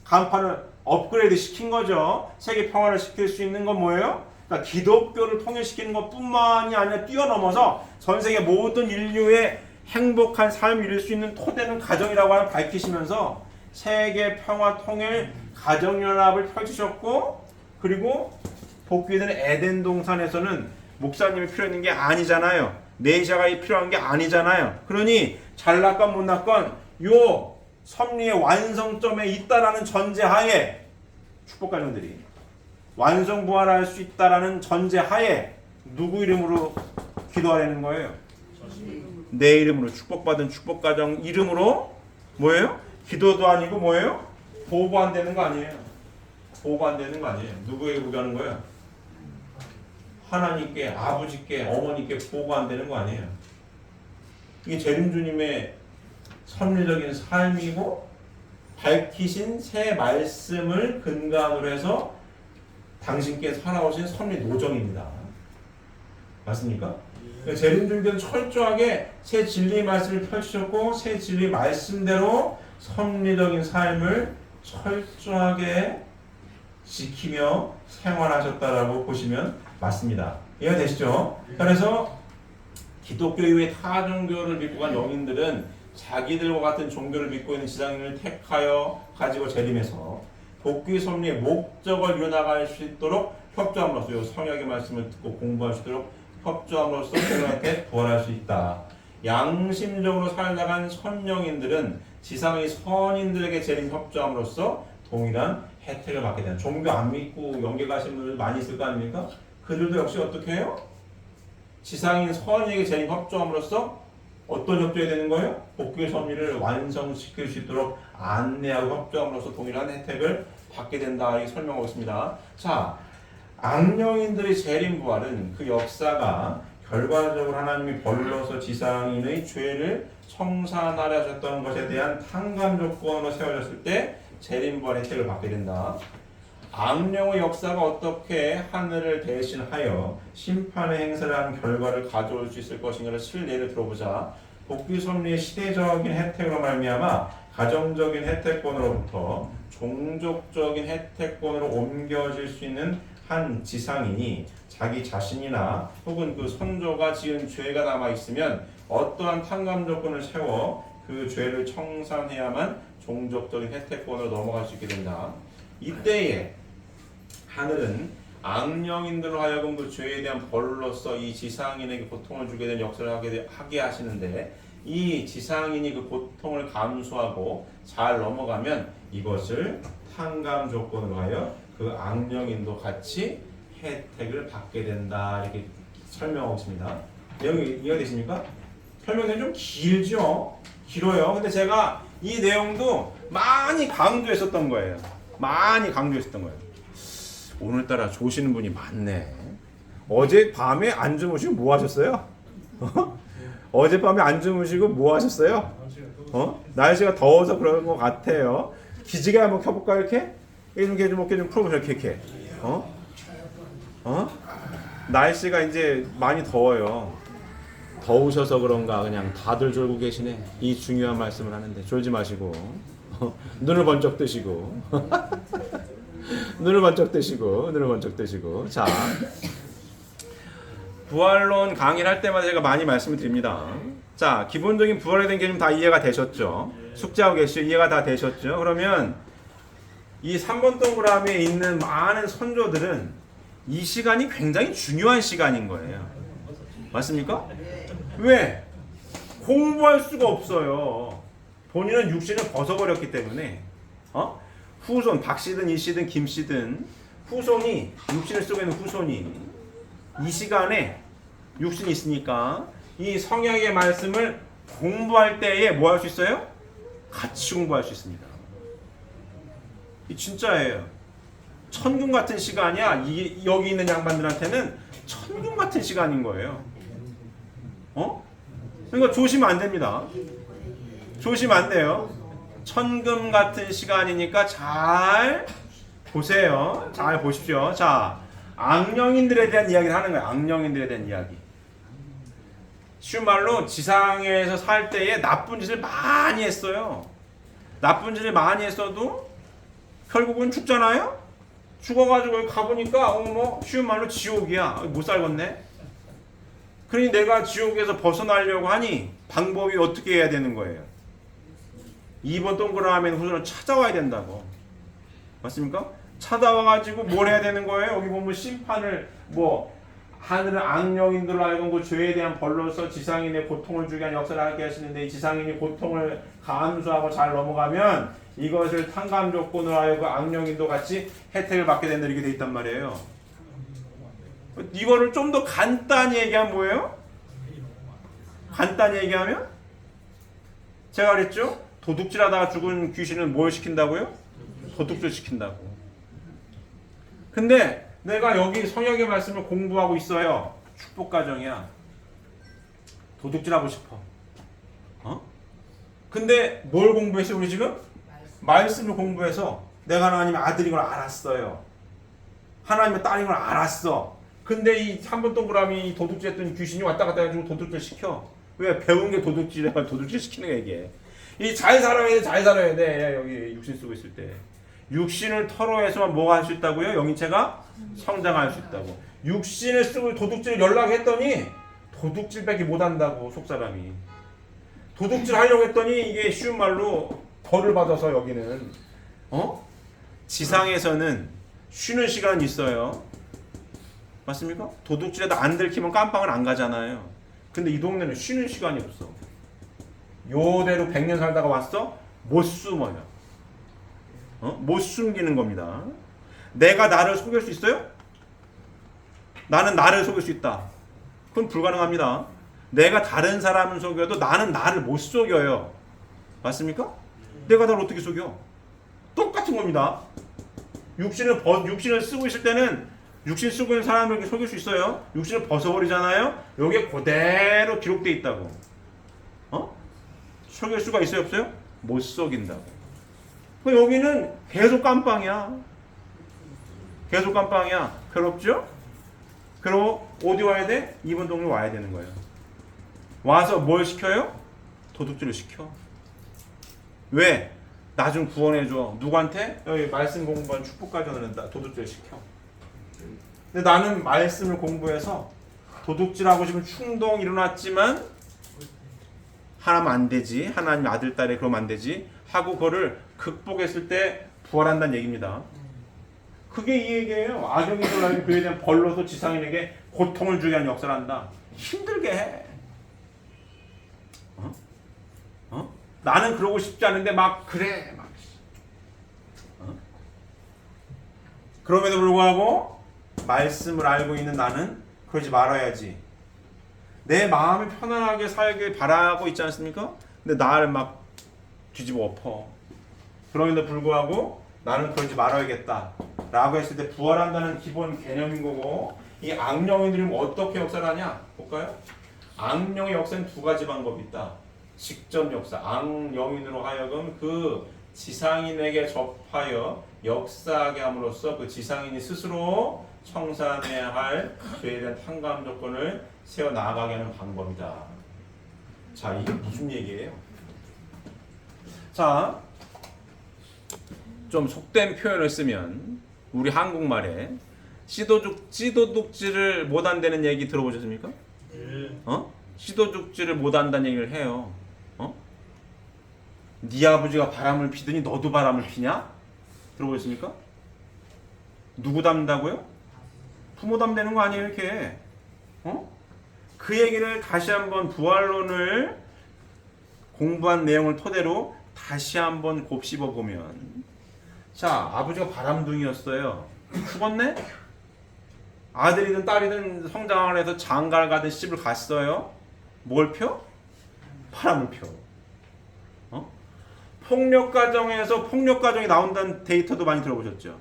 간판을 업그레이드 시킨 거죠. 세계 평화를 시킬 수 있는 건 뭐예요? 그러니까 기독교를 통일시키는 것뿐만이 아니라 뛰어넘어서 전 세계 모든 인류의 행복한 삶을 이룰 수 있는 토대는 가정이라고 하는 밝히시면서 세계 평화 통일 가정연합을 펼치셨고, 그리고 복귀된 에덴 동산에서는 목사님이 필요한 게 아니잖아요. 메시아가 필요한 게 아니잖아요. 그러니 잘났건 못났건 요 섭리의 완성점에 있다라는 전제하에 축복가정들이 완성부활할 수 있다라는 전제하에 누구 이름으로 기도하라는 거예요? 내 이름으로, 축복받은 축복가정 이름으로 뭐예요? 기도도 아니고 뭐예요? 보고 안 되는 거 아니에요. 보고 안 되는 거 아니에요. 누구에게 구하는 거예요? 하나님께, 아버지께, 어머니께 보고 안 되는 거 아니에요. 이게 재림주님의 섭리적인 삶이고 밝히신 새 말씀을 근간으로 해서 당신께 살아오신 섭리 노정입니다. 맞습니까? 그러니까 재림주님께서 철저하게 새 진리의 말씀을 펼치셨고 새 진리의 말씀대로 섭리적인 삶을 철저하게 지키며 생활하셨다라고 보시면 맞습니다. 이해가 되시죠? 그래서 기독교 이외의 타 종교를 믿고 간 영인들은 자기들과 같은 종교를 믿고 있는 지상인을 택하여 가지고 재림해서 복귀 섭리의 목적을 이뤄나갈 수 있도록 협조함으로써 성역의 말씀을 듣고 공부할 수 있도록 협조함으로써 그들한테 부활할 수 있다. 양심적으로 살다간 선영인들은 지상의 선인들에게 재림 협조함으로써 동일한 혜택을 받게 되는, 종교 안 믿고 영계 가신 분들 많이 있을 거 아닙니까? 그들도 역시 어떻게 해요? 지상인 선인에게 재림 협조함으로써 어떤 협조해야 되는 거예요? 복귀의 섭리를 완성시킬 수 있도록 안내하고 협조함으로써 동일한 혜택을 받게 된다. 이렇게 설명하고 있습니다. 자, 악령인들의 재림 부활은 그 역사가 결과적으로 하나님이 벌러서 지상인의 죄를 청산하려 하셨던 것에 대한 탕감 조건으로 세워졌을 때 재림 부활 혜택을 받게 된다. 악령의 역사가 어떻게 하늘을 대신하여 심판의 행사를 하는 결과를 가져올 수 있을 것인가를 실례를 들어보자. 복귀 섭리의 시대적인 혜택으로 말미암아 가정적인 혜택권으로부터 종족적인 혜택권으로 옮겨질 수 있는 한 지상인이 자기 자신이나 혹은 그 선조가 지은 죄가 남아 있으면 어떠한 탕감 조건을 세워 그 죄를 청산해야만 종족적인 혜택권으로 넘어갈 수 있게 된다. 이때에 하늘은 악령인들로 하여금 그 죄에 대한 벌로서 이 지상인에게 고통을 주게 된 역사를 하게 하시는데, 이 지상인이 그 고통을 감수하고 잘 넘어가면 이것을 탕감 조건으로 하여 그 악령인도 같이 혜택을 받게 된다. 이렇게 설명하고 있습니다. 내용이 이해가 되십니까? 설명이 좀 길죠? 길어요. 근데 제가 이 내용도 많이 강조했었던 거예요. 많이 강조했었던 거예요. 오늘따라 조시는 분이 많네. 어젯밤에 안 주무시고 뭐 하셨어요? 어젯밤에 안 주무시고 뭐 하셨어요? 날씨가 더워서 그런 것 같아요. 기지개 한번 켜볼까요? 이렇게? 이렇게 좀 풀어보세요. 이렇게. 날씨가 이제 많이 더워요. 더우셔서 그런가 그냥 다들 졸고 계시네. 이 중요한 말씀을 하는데 졸지 마시고 눈을 번쩍 뜨시고 눈을 번쩍 뜨시고 자, 부활론 강의를 할 때마다 제가 많이 말씀을 드립니다. 자, 기본적인 부활에 대한 개념 다 이해가 되셨죠? 숙제하고 계시죠? 이해가 다 되셨죠? 그러면 이 3번 동그라미에 있는 많은 선조들은 이 시간이 굉장히 중요한 시간인 거예요. 맞습니까? 왜? 공부할 수가 없어요. 본인은 육신을 벗어버렸기 때문에 후손, 박씨든 이씨든 김씨든 후손이, 육신을 쓰고 있는 후손이 이 시간에 육신이 있으니까 이 성경의 말씀을 공부할 때에 뭐 할 수 있어요? 같이 공부할 수 있습니다. 이 진짜예요. 천금 같은 시간이야. 여기 있는 양반들한테는 천금 같은 시간인 거예요. 그러니까 조심하면 안 됩니다. 조심하면 안 돼요. 천금 같은 시간이니까 잘 보세요. 잘 보십시오. 자, 악령인들에 대한 이야기를 하는 거예요. 악령인들에 대한 이야기. 쉬운 말로 지상에서 살 때에 나쁜 짓을 많이 했어요. 나쁜 짓을 많이 했어도 결국은 죽잖아요. 죽어가지고 여기 가보니까 뭐 쉬운 말로 지옥이야. 못 살겠네. 그러니 내가 지옥에서 벗어나려고 하니 방법이 어떻게 해야 되는 거예요? 2번 동그라미는 후손을 찾아와야 된다고. 맞습니까? 찾아와가지고 뭘 해야 되는 거예요? 여기 보면 심판을 하늘은 악령인들로 알고 그 죄에 대한 벌로서 지상인의 고통을 주게 한 역사를 하게 하시는데 이 지상인이 고통을 감수하고 잘 넘어가면 이것을 탕감 조건으로 하여 그 악령인도 같이 혜택을 받게 된다 이렇게 돼 있단 말이에요. 이거를 좀 더 간단히 얘기하면 뭐예요? 간단히 얘기하면 제가 그랬죠? 도둑질하다가 죽은 귀신은 뭘 시킨다고요? 도둑질 시킨다고. 근데 내가 여기 성역의 말씀을 공부하고 있어요. 축복 가정이야. 도둑질하고 싶어. 근데 뭘 공부했어 우리 지금? 말씀을 공부해서 내가 하나님의 아들인 걸 알았어요. 하나님의 딸인 걸 알았어. 근데 이 3번 동그라미 도둑질했던 귀신이 왔다 갔다 해가지고 도둑질 시켜. 왜? 배운 게 도둑질이야. 도둑질 시키는 거야 이게. 이 잘 살아야 돼. 잘 살아야 돼. 여기 육신 쓰고 있을 때. 육신을 털어해서만 뭐가 할 수 있다고요? 영인체가 성장할 수 있다고. 육신을 쓰고 도둑질 연락했더니 도둑질밖에 못한다고 속사람이. 도둑질 하려고 했더니 이게 쉬운 말로 벌을 받아서 여기는 지상에서는 쉬는 시간이 있어요. 맞습니까? 도둑질에도 안 들키면 깜빵을 안 가잖아요. 근데 이 동네는 쉬는 시간이 없어. 요대로 100년 살다가 왔어? 못 숨어요. 못 숨기는 겁니다. 내가 나를 속일 수 있어요? 나는 나를 속일 수 있다. 그건 불가능합니다. 내가 다른 사람을 속여도 나는 나를 못 속여요. 맞습니까? 내가 나를 어떻게 속여? 똑같은 겁니다. 육신을 쓰고 있을 때는 육신 쓰고 있는 사람을 속일 수 있어요. 육신을 벗어버리잖아요. 요게 그대로 기록되어 있다고. 속일 수가 있어요? 없어요? 못 속인다고. 여기는 계속 깜빵이야. 계속 깜빵이야. 괴롭죠? 그리고 어디 와야 돼? 2번 동네 와야 되는 거예요. 와서 뭘 시켜요? 도둑질을 시켜. 왜? 나 좀 구원해줘. 누구한테? 여기 말씀 공부한 축복가전을 도둑질 시켜. 근데 나는 말씀을 공부해서 도둑질하고 싶은 충동이 일어났지만 하나면 안 되지. 하나님 아들, 딸에 그러면 안 되지. 하고 그거를 극복했을 때 부활한다는 얘기입니다. 그게 이 얘기예요. 악령이 들어가면 그에 대한 벌로서 지상인에게 고통을 주게 하는 역사를 한다. 힘들게 해. 나는 그러고 싶지 않은데 막 그래. 막. 그럼에도 불구하고 말씀을 알고 있는 나는 그러지 말아야지. 내 마음이 편안하게 살길 바라고 있지 않습니까? 근데 나를 막 뒤집어 엎어. 그럼에도 불구하고 나는 그러지 말아야겠다 라고 했을 때 부활한다는 기본 개념인 거고, 이 악령이들이 어떻게 역사를 하냐 볼까요? 악령의 역사는 두 가지 방법이 있다. 직접 역사, 악령인으로 하여금 그 지상인에게 접하여 역사하게 함으로써 그 지상인이 스스로 청산해야 할 죄에 대한 탕감 조건을 세워 나가게 하는 방법이다. 자, 이게 무슨 얘기예요? 자, 좀 속된 표현을 쓰면 우리 한국말에 씨도둑질을 못한다는 얘기 들어보셨습니까? 씨도둑질을 못한다는 얘기를 해요. 네 아버지가 바람을 피더니 너도 바람을 피냐? 들어보셨습니까? 누구 닮다고요? 부모 닮는 거 아니에요 이렇게. 그 얘기를 다시 한번 부활론을 공부한 내용을 토대로 다시 한번 곱씹어 보면, 자, 아버지가 바람둥이였어요. 죽었네? 아들이든 딸이든 성장을 해서 장가를 가든 시집을 갔어요. 뭘 펴? 바람을 펴. 폭력 가정에서 폭력 가정이 나온다는 데이터도 많이 들어보셨죠?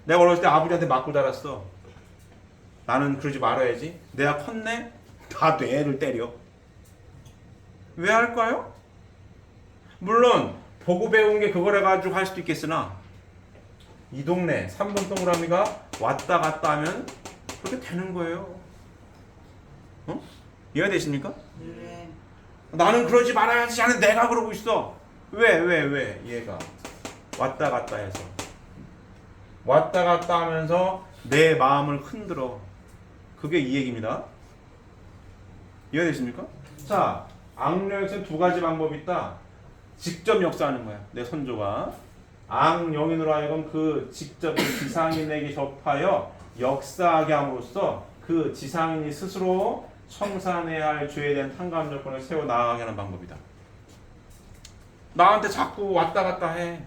내가 어렸을 때 아버지한테 맞고 자랐어. 나는 그러지 말아야지. 내가 컸네? 다 뇌를 때려. 왜 할까요? 물론 보고 배운 게 그걸 해가지고 할 수도 있겠으나 이 동네 3번 동그라미가 왔다 갔다 하면 그렇게 되는 거예요. 이해되십니까? 네. 나는 그러지 말아야지 하는 내가 그러고 있어. 왜? 얘가 왔다 갔다 해서 왔다 갔다 하면서 내 마음을 흔들어. 그게 이 얘기입니다. 이해되십니까? 자, 악령에서는 두 가지 방법이 있다. 직접 역사하는 거야. 내 선조가 악령인으로 하여금 그 직접 지상인에게 접하여 역사하게 함으로써 그 지상인이 스스로 청산해야 할 죄에 대한 탕감 조건을 세워 나가게 하는 방법이다. 나한테 자꾸 왔다 갔다 해.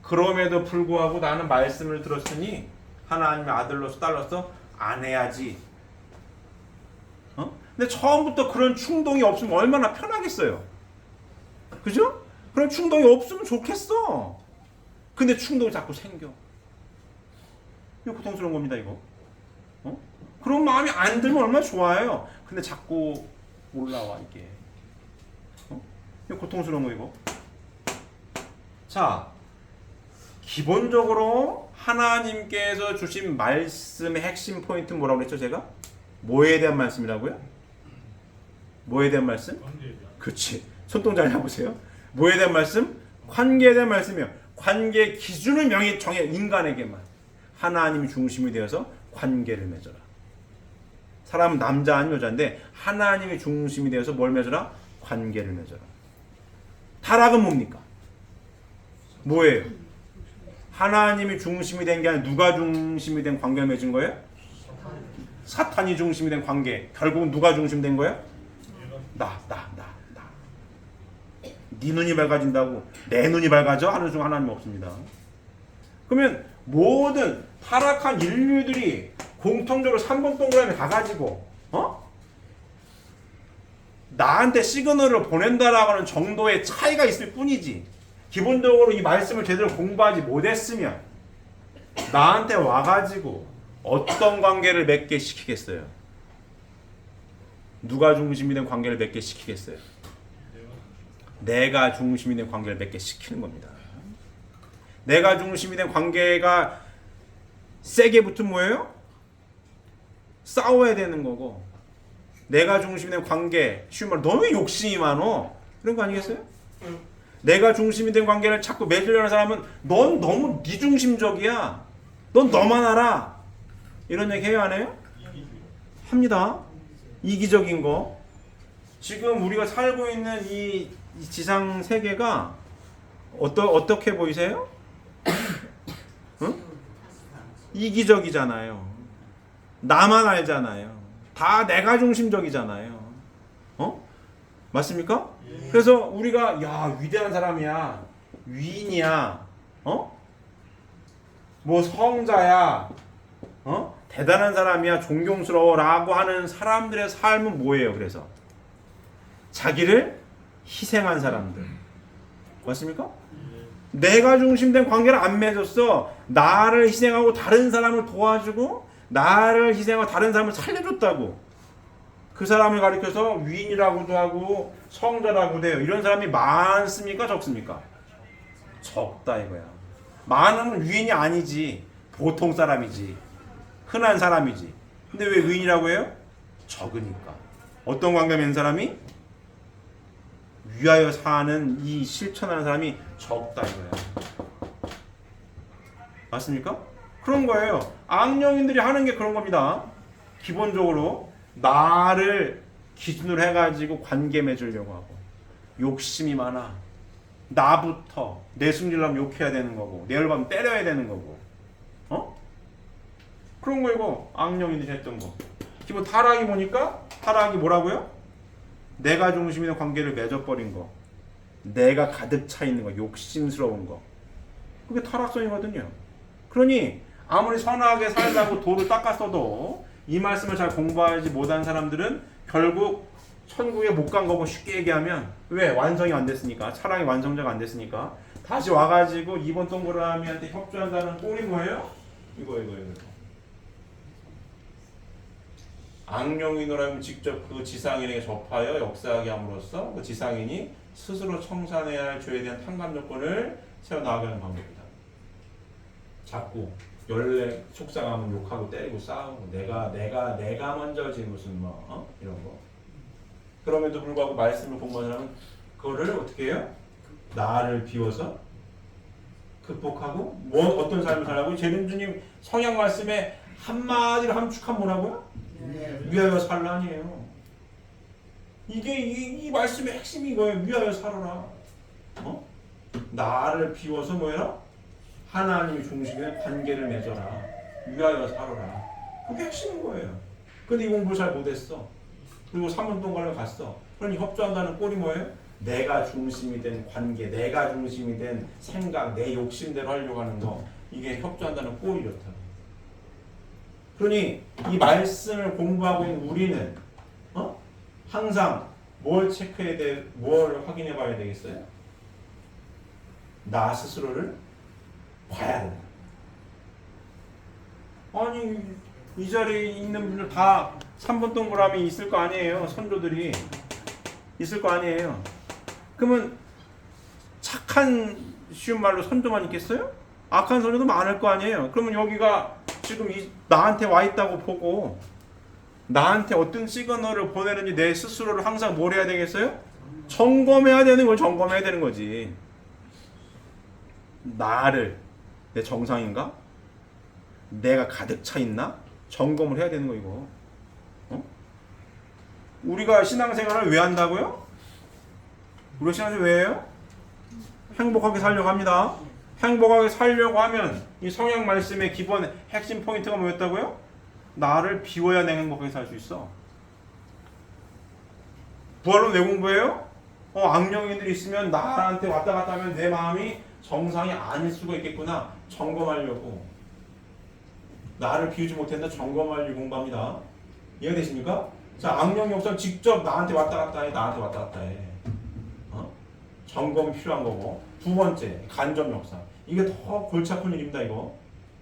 그럼에도 불구하고 나는 말씀을 들었으니 하나님의 아들로서 딸로서 안 해야지. 근데 처음부터 그런 충동이 없으면 얼마나 편하겠어요. 그죠? 그런 충동이 없으면 좋겠어. 근데 충동이 자꾸 생겨. 이거 고통스러운 겁니다, 이거. 그런 마음이 안 들면 얼마나 좋아요. 근데 자꾸 올라와, 이게. 이거 고통스러운 거, 이거. 자, 기본적으로 하나님께서 주신 말씀의 핵심 포인트는 뭐라고 그랬죠, 제가? 뭐에 대한 말씀이라고요? 뭐에 대한 말씀? 관계에 대한. 그렇지. 손동작 해보세요. 뭐에 대한 말씀? 관계에 대한 말씀이요. 관계의 기준을 정해 인간에게만. 하나님이 중심이 되어서 관계를 맺어라. 사람은 남자 아닌 여자인데 하나님이 중심이 되어서 뭘 맺어라? 관계를 맺어라. 타락은 뭡니까? 뭐예요? 하나님이 중심이 된 게 아니라 누가 중심이 된 관계를 맺은 거예요? 사탄이 중심이 된 관계. 결국은 누가 중심된 거예요? 나. 네 눈이 밝아진다고 내 눈이 밝아져? 하는 중 하나님 없습니다. 그러면 모든 타락한 인류들이 공통적으로 3번 동그라미 가가지고 나한테 시그널을 보낸다라고 하는 정도의 차이가 있을 뿐이지, 기본적으로 이 말씀을 제대로 공부하지 못했으면 나한테 와가지고 어떤 관계를 맺게 시키겠어요? 누가 중심이 된 관계를 맺게 시키겠어요? 내가 중심이 된 관계를 맺게 시키는 겁니다. 내가 중심이 된 관계가 세게 붙으면 뭐예요? 싸워야 되는 거고, 내가 중심이 된 관계, 쉬운 말로 너 왜 욕심이 많어? 그런 거 아니겠어요? 내가 중심이 된 관계를 자꾸 맺으려는 사람은 넌 너무 네 중심적이야. 넌 너만 알아. 이런 얘기 해요, 안 해요? 합니다. 이기적인 거. 지금 우리가 살고 있는 이 지상 세계가 어떻게 보이세요? 응? 이기적이잖아요. 나만 알잖아요. 다 내가 중심적이잖아요. 맞습니까? 그래서 우리가 야, 위대한 사람이야, 위인이야, 뭐 성자야, 대단한 사람이야, 존경스러워라고 하는 사람들의 삶은 뭐예요? 그래서 자기를 희생한 사람들. 맞습니까? 내가 중심된 관계를 안 맺었어. 나를 희생하고 다른 사람을 도와주고 나를 희생하고 다른 사람을 살려줬다고 그 사람을 가리켜서 위인이라고도 하고 성자라고도 해요. 이런 사람이 많습니까? 적습니까? 적다 이거야. 많으면 위인이 아니지, 보통 사람이지, 흔한 사람이지. 근데 왜 위인이라고 해요? 적으니까. 어떤 관계 맺는 사람이? 위하여 사는 이 실천하는 사람이 적다 이거야. 맞습니까? 그런 거예요. 악령인들이 하는 게 그런 겁니다. 기본적으로 나를 기준으로 해가지고 관계 맺으려고 하고, 욕심이 많아. 나부터 내 승질하면 욕해야 되는 거고, 내 열받으면 때려야 되는 거고, 그런 거이고, 악령인들이 했던 거. 기본 타락이 뭐니까? 타락이 뭐라고요? 내가 중심이 있는 관계를 맺어버린 거, 내가 가득 차 있는 거, 욕심스러운 거, 그게 타락성이거든요. 그러니 아무리 선하게 살다고 도를 닦았어도 이 말씀을 잘 공부하지 못한 사람들은 결국 천국에 못 간 거고, 쉽게 얘기하면 왜? 완성이 안 됐으니까, 차량이 완성자가 안 됐으니까 다시 와가지고 2번 동그라미한테 협조한다는 꼴이 뭐예요? 이거. 악령인으로 직접 그 지상인에게 접하여 역사하게 함으로써 그 지상인이 스스로 청산해야 할 죄에 대한 탕감 조건을 세워나가게 하는 방법이다. 자꾸 연례 속상하면 욕하고 때리고 싸우고 내가 먼저지 무슨 뭐 이런 거. 그럼에도 불구하고 말씀을 공부하는 사람은 그거를 어떻게 해요? 나를 비워서 극복하고 뭐 어떤 삶을 살라고? 재림주님 성향 말씀에 한마디로 함축하면 뭐라고요? 위하여 살라 아니에요. 이게 이 말씀의 핵심이 이거예요. 위하여 살아라. 나를 비워서 뭐해라? 하나님이 중심의 관계를 맺어라. 위하여 살아라. 그게 핵심인 거예요. 근데 이 공부를 잘 못했어. 그리고 3년 동안을 갔어. 그러니 협조한다는 꼴이 뭐예요? 내가 중심이 된 관계, 내가 중심이 된 생각, 내 욕심대로 하려고 하는 거. 이게 협조한다는 꼴이 이렇다. 그러니 이 말씀을 공부하고 있는 우리는 항상 뭘 체크해야 돼, 뭘 확인해 봐야 되겠어요? 나 스스로를 봐야 된다. 아니 이 자리에 있는 분들 다 3번 동그라미 있을 거 아니에요. 선조들이 있을 거 아니에요. 그러면 착한 쉬운 말로 선조만 있겠어요? 악한 선조도 많을 거 아니에요. 그러면 여기가 지금 나한테 와 있다고 보고 나한테 어떤 시그널을 보내는지 내 스스로를 항상 뭘 해야 되겠어요? 점검해야 되는 걸 점검해야 되는 거지. 나를 내 정상인가? 내가 가득 차 있나? 점검을 해야 되는 거 이거. 우리가 신앙생활을 왜 한다고요? 우리가 신앙생활 왜 해요? 행복하게 살려고 합니다. 행복하게 살려고 하면 이 성경 말씀의 기본 핵심 포인트가 뭐였다고요? 나를 비워야 내가 행복하게 살 수 있어. 부활론 왜 공부해요? 악령인들이 있으면 나한테 왔다 갔다 하면 내 마음이 정상이 아닐 수가 있겠구나. 점검하려고. 나를 비우지 못했나 점검하려고 공부합니다. 이해되십니까? 자, 악령 역사는 직접 나한테 왔다 갔다 해. 나한테 왔다 갔다 해. 점검이 필요한 거고. 두 번째, 간접 역사. 이게 더 골치 아픈 일입니다, 이거.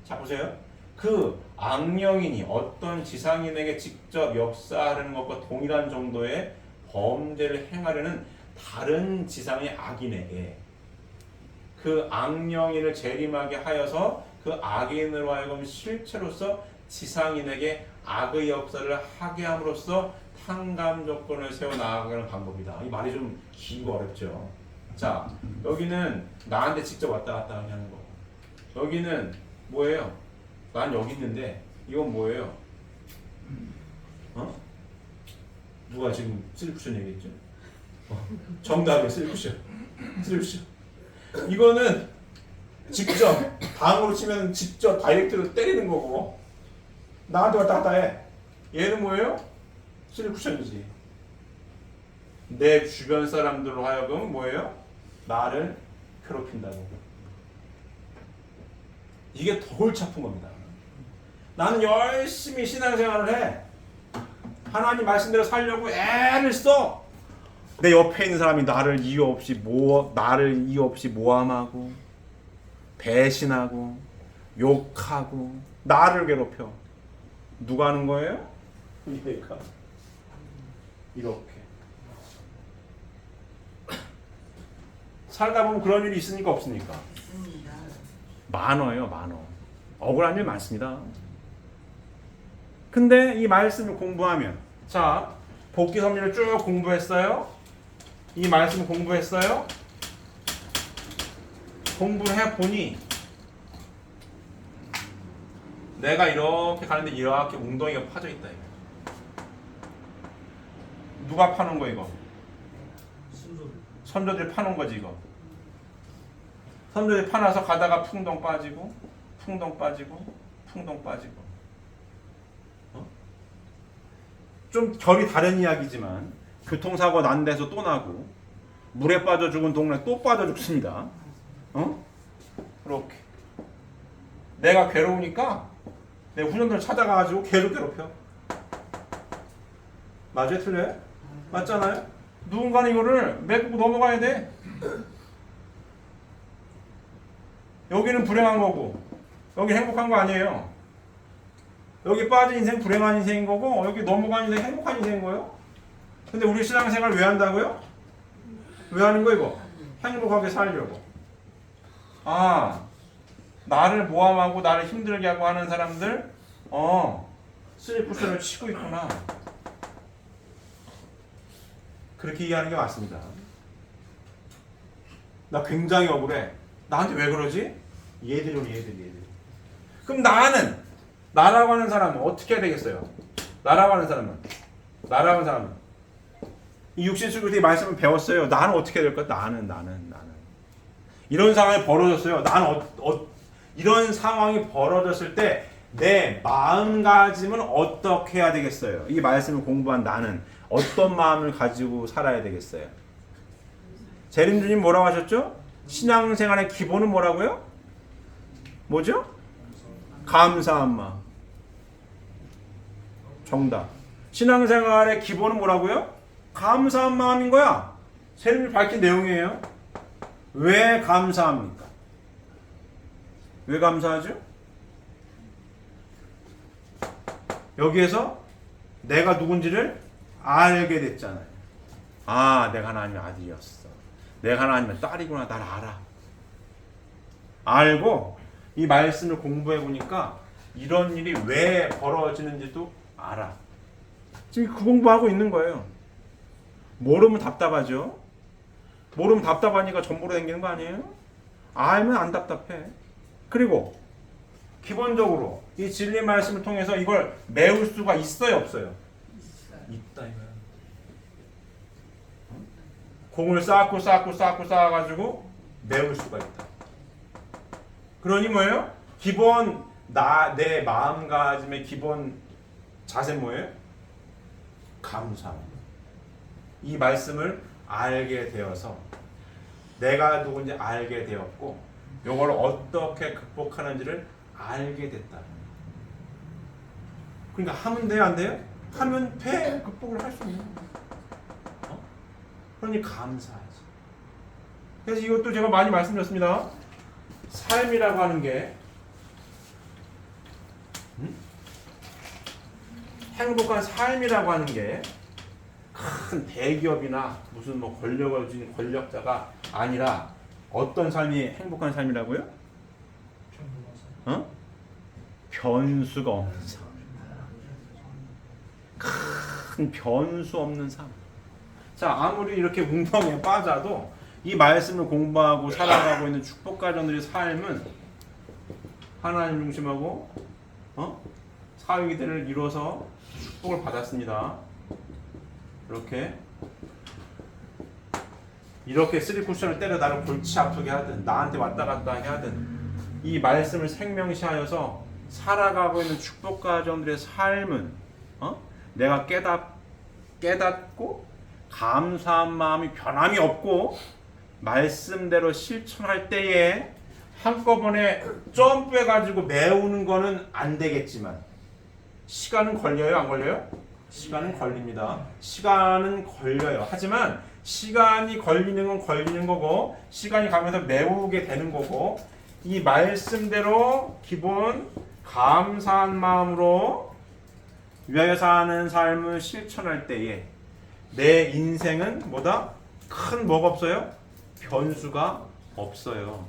자, 보세요. 그 악령인이 어떤 지상인에게 직접 역사하는 것과 동일한 정도의 범죄를 행하려는 다른 지상의 악인에게 그 악령인을 재림하게 하여서 그 악인으로 하여금 실체로서 지상인에게 악의 역사를 하게 함으로써 탕감 조건을 세워 나아가는 방법이다. 이 말이 좀 길고 어렵죠. 자, 여기는 나한테 직접 왔다 갔다 하는 거. 여기는 뭐예요? 난 여기 있는데 이건 뭐예요? 누가 지금 슬리쿠션 얘기했죠? 정답이에요. 슬리쿠션. 이거는 직접 방으로 치면 직접 다이렉트로 때리는 거고 나한테 왔다 갔다 해. 얘는 뭐예요? 슬리쿠션이지. 내 주변 사람들로 하여금 뭐예요? 나를 괴롭힌다고. 이게 더 골치 아픈 겁니다. 나는 열심히 신앙생활을 해. 하나님 말씀대로 살려고 애를 써. 내 옆에 있는 사람이 나를 이유 없이 모함하고 배신하고 욕하고 나를 괴롭혀. 누가 하는 거예요? 얘가. 이렇게. 살다 보면 그런 일이 있으니까 없으니까? 많아요, 많아. 억울한 일 많습니다. 근데 이 말씀을 공부하면, 자, 복귀 섭리를 쭉 공부했어요. 이 말씀을 공부했어요. 공부를 해보니 내가 이렇게 가는데 이렇게 웅덩이가 파져 있다. 이거. 누가 파는 거 이거? 선조들이 파는 거지 이거. 선조들이 파놔서 가다가 풍덩 빠지고 풍덩 빠지고 풍덩 빠지고. 좀 결이 다른 이야기지만 교통사고 난 데서 또 나고 물에 빠져 죽은 동네 또 빠져 죽습니다. 이렇게 내가 괴로우니까 내 후손들 찾아가가지고 계속 괴롭혀. 맞아요? 틀려요? 맞잖아요? 누군가는 이거를 메꾸고 넘어가야 돼. 여기는 불행한 거고 여기 행복한 거 아니에요. 여기 빠진 인생 불행한 인생인 거고 여기 넘어간 인생 행복한 인생인 거예요. 근데 우리 신앙생활 왜 한다고요? 왜 하는 거 이거? 행복하게 살려고. 나를 모함하고 나를 힘들게 하고 하는 사람들 쓰리 쿠션을 치고 있구나. 그렇게 이해하는 게 맞습니다. 나 굉장히 억울해. 나한테 왜 그러지? 얘들이. 그럼 나라고 하는 사람은 어떻게 해야 되겠어요? 나라고 하는 사람은 이 육신술교 때 말씀을 배웠어요. 나는 어떻게 해야 될까? 나는 이런 상황이 벌어졌어요. 나는 이런 상황이 벌어졌을 때 내 마음가짐은 어떻게 해야 되겠어요? 이 말씀을 공부한 나는 어떤 마음을 가지고 살아야 되겠어요? 재림주님 뭐라고 하셨죠? 신앙생활의 기본은 뭐라고요? 뭐죠? 감사한 마음. 정답. 신앙생활의 기본은 뭐라고요? 감사한 마음인 거야. 재림이 밝힌 내용이에요. 왜 감사합니까? 왜 감사하죠? 여기에서 내가 누군지를 알게 됐잖아요. 아, 내가 하나님의 아들이었어. 내가 하나님의 딸이구나. 날 알아. 알고 이 말씀을 공부해 보니까 이런 일이 왜 벌어지는지도 알아. 지금 그 공부하고 있는 거예요. 모르면 답답하죠. 모르면 답답하니까 전보로 당기는 거 아니에요? 알면 안 답답해. 그리고 기본적으로 이 진리 말씀을 통해서 이걸 메울 수가 있어요, 없어요? 있다 이거야. 공을 쌓아가지고 메울 수가 있다. 그러니 뭐예요? 기본 내 마음가짐의 기본 자세는 뭐예요? 감사. 이 말씀을 알게 되어서 내가 누군지 알게 되었고 이걸 어떻게 극복하는지를 알게 됐다. 그러니까 하면 돼요, 안 돼요? 하면 돼. 극복을 할 수 있는 거예요. 그러니 감사하지. 그래서 이것도 제가 많이 말씀드렸습니다. 삶이라고 하는 게 행복한 삶이라고 하는 게 큰 대기업이나 무슨 뭐 권력을 가진 권력자가 아니라 어떤 삶이 행복한 삶이라고요? 변수가 없는 삶. 큰 변수 없는 삶. 자, 아무리 이렇게 웅덩이에 빠져도 이 말씀을 공부하고 살아가고 있는 축복 가정들의 삶은 하나님 중심하고 사위기들을 이뤄서 축복을 받았습니다. 이렇게 쓰리 쿠션을 때려 나를 골치 아프게 하든 나한테 왔다 갔다 하게 하든 이 말씀을 생명시하여서 살아가고 있는 축복 가정들의 삶은 내가 깨닫고 감사한 마음이 변함이 없고 말씀대로 실천할 때에 한꺼번에 점프해가지고 메우는 거는 안 되겠지만 시간은 걸려요, 안 걸려요? 시간은 걸립니다. 시간은 걸려요. 하지만 시간이 걸리는 건 걸리는 거고 시간이 가면서 메우게 되는 거고 이 말씀대로 기본 감사한 마음으로 위하여 사는 삶을 실천할 때에 내 인생은 뭐다? 큰 뭐가 없어요? 변수가 없어요.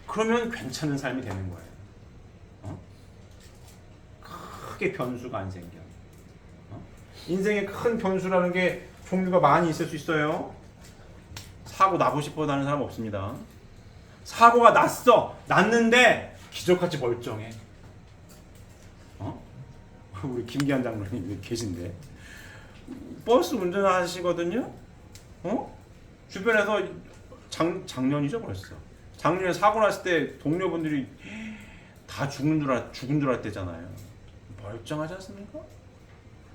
그러면 괜찮은 삶이 되는 거예요. 크게 변수가 안 생겨. 인생에 큰 변수라는 게 종류가 많이 있을 수 있어요. 사고 나고 싶어 하는 사람 없습니다. 사고가 났는데 기적같이 멀쩡해. 우리 김기한 장로님 여기 계신데 버스 운전하시거든요. 주변에서 작년이죠 벌써. 작년에 사고 났을 때 동료분들이 다 죽은 줄 알았대잖아요. 멀쩡하지 않습니까?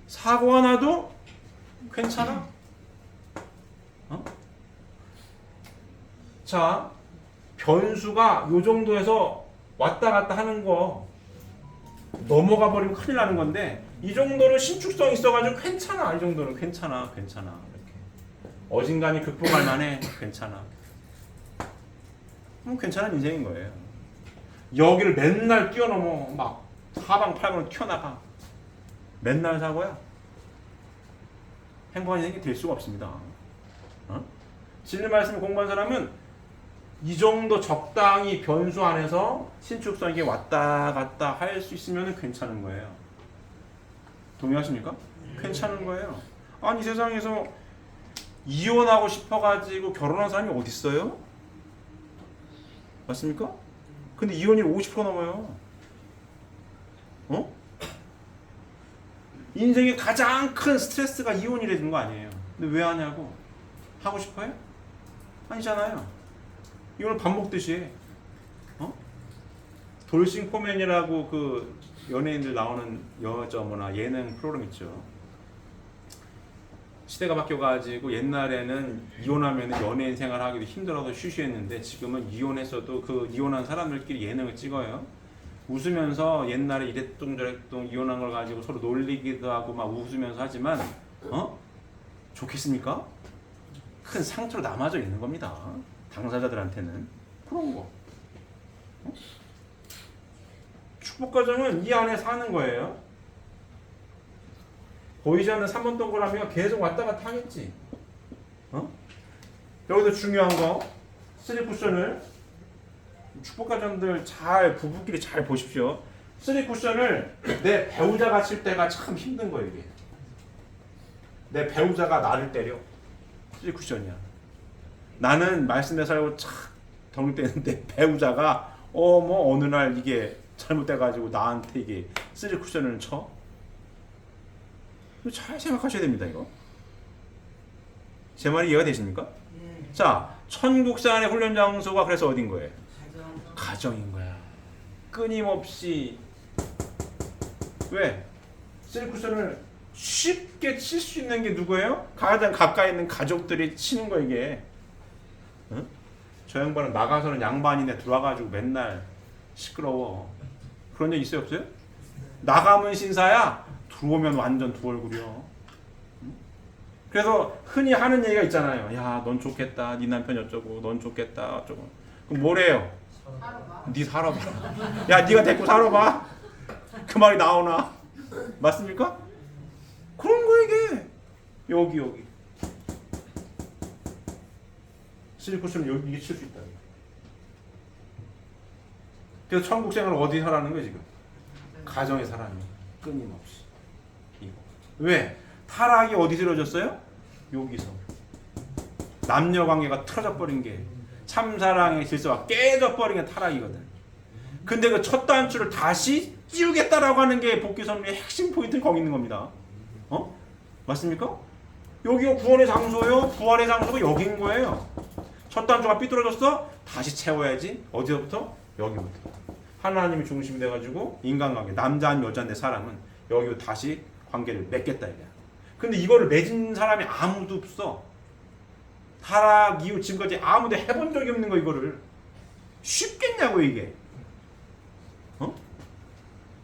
사고가 나도 괜찮아. 자, 변수가 요 정도에서 왔다 갔다 하는 거 넘어가 버리면 큰일 나는 건데 이 정도는 신축성이 있어가지고 괜찮아. 이 정도는 괜찮아. 이렇게 어진간히 극복할 만해. 괜찮아. 괜찮은 인생인 거예요. 여기를 맨날 뛰어넘어 막 사방팔방으로 튀어나가. 맨날 사고야. 행복한 인생이 될 수가 없습니다. 진리 말씀을 공부한 사람은 이 정도 적당히 변수 안에서 신축성에게 왔다 갔다 할 수 있으면 괜찮은 거예요. 동의하십니까? 괜찮은 거예요. 아니 세상에서 이혼하고 싶어가지고 결혼한 사람이 어디 있어요? 맞습니까? 근데 이혼율 50% 넘어요. 어? 인생의 가장 큰 스트레스가 이혼이라는 거 아니에요. 근데 왜 하냐고? 하고 싶어요? 아니잖아요. 이걸 밥 먹듯이 해. 어? 돌싱 포맨이라고 그 연예인들 나오는 뭐나 예능 프로그램 있죠. 시대가 바뀌어가지고 옛날에는 이혼하면 연예인 생활하기도 힘들어서 쉬쉬했는데 지금은 이혼했어도 그 이혼한 사람들끼리 예능을 찍어요. 웃으면서 옛날에 이랬동 저랬동 이혼한 걸 가지고 서로 놀리기도 하고 막 웃으면서 하지만 좋겠습니까? 큰 상처로 남아져 있는 겁니다. 당사자들한테는 그런 거. 축복 과정은 이 안에 사는 거예요. 보이지 않는 3번 동그라미가 계속 왔다 갔다 하겠지. 여기서 중요한 거 3쿠션을 축복 과정들 잘 부부끼리 잘 보십시오. 3쿠션을 내 배우자가 칠 때가 참 힘든 거예요. 이게 내 배우자가 나를 때려. 3쿠션이야. 나는 말씀대 살고 착 덩대는데 배우자가 뭐 어느 날 이게 잘못돼가지고 나한테 이게 3쿠션을 쳐. 잘 생각하셔야 됩니다. 이거 제 말이 이해가 되십니까? 자, 천국산의 훈련 장소가 그래서 어딘 거예요? 가정인 거야. 끊임없이 왜? 3쿠션을 쉽게 칠 수 있는 게 누구예요? 가장 가까이 있는 가족들이 치는 거 이게. 응? 저 양반은 나가서는 양반이네 들어와가지고 맨날 시끄러워. 그런 적 있어요 없어요? 나가면 신사야. 들어오면 완전 두 얼굴이요. 응? 그래서 흔히 하는 얘기가 있잖아요. 야, 넌 좋겠다. 네 남편 어쩌고. 넌 좋겠다. 어쩌고. 그럼 뭐래요? 네 살아봐. 야, 네가 데리고 살아봐. 그 말이 나오나? 맞습니까? 그런 거 이게. 여기. 실리코스는 여기 이게 칠 수 있다. 그래서 천국 생활을 어디 살아는 거야 지금? 가정에 살아는 끊임없이. 이거. 왜? 타락이 어디서 이루어졌어요? 여기서. 남녀 관계가 틀어져 버린 게 참사랑의 질서가 깨져 버린 게 타락이거든. 근데 그 첫 단추를 다시 띄우겠다라고 하는 게 복귀 선언의 핵심 포인트는 거기 있는 겁니다. 맞습니까? 여기가 구원의 장소예요. 부활의 장소가 여기인 거예요. 첫 단추가 삐뚤어졌어? 다시 채워야지. 어디서부터? 여기부터. 하나님이 중심이 돼가지고 인간관계, 남자인 여자인데 사람은 여기로 다시 관계를 맺겠다 이거야. 근데 이거를 맺은 사람이 아무도 없어. 타락 이후 지금까지 아무도 해본 적이 없는 거 이거를. 쉽겠냐고 이게.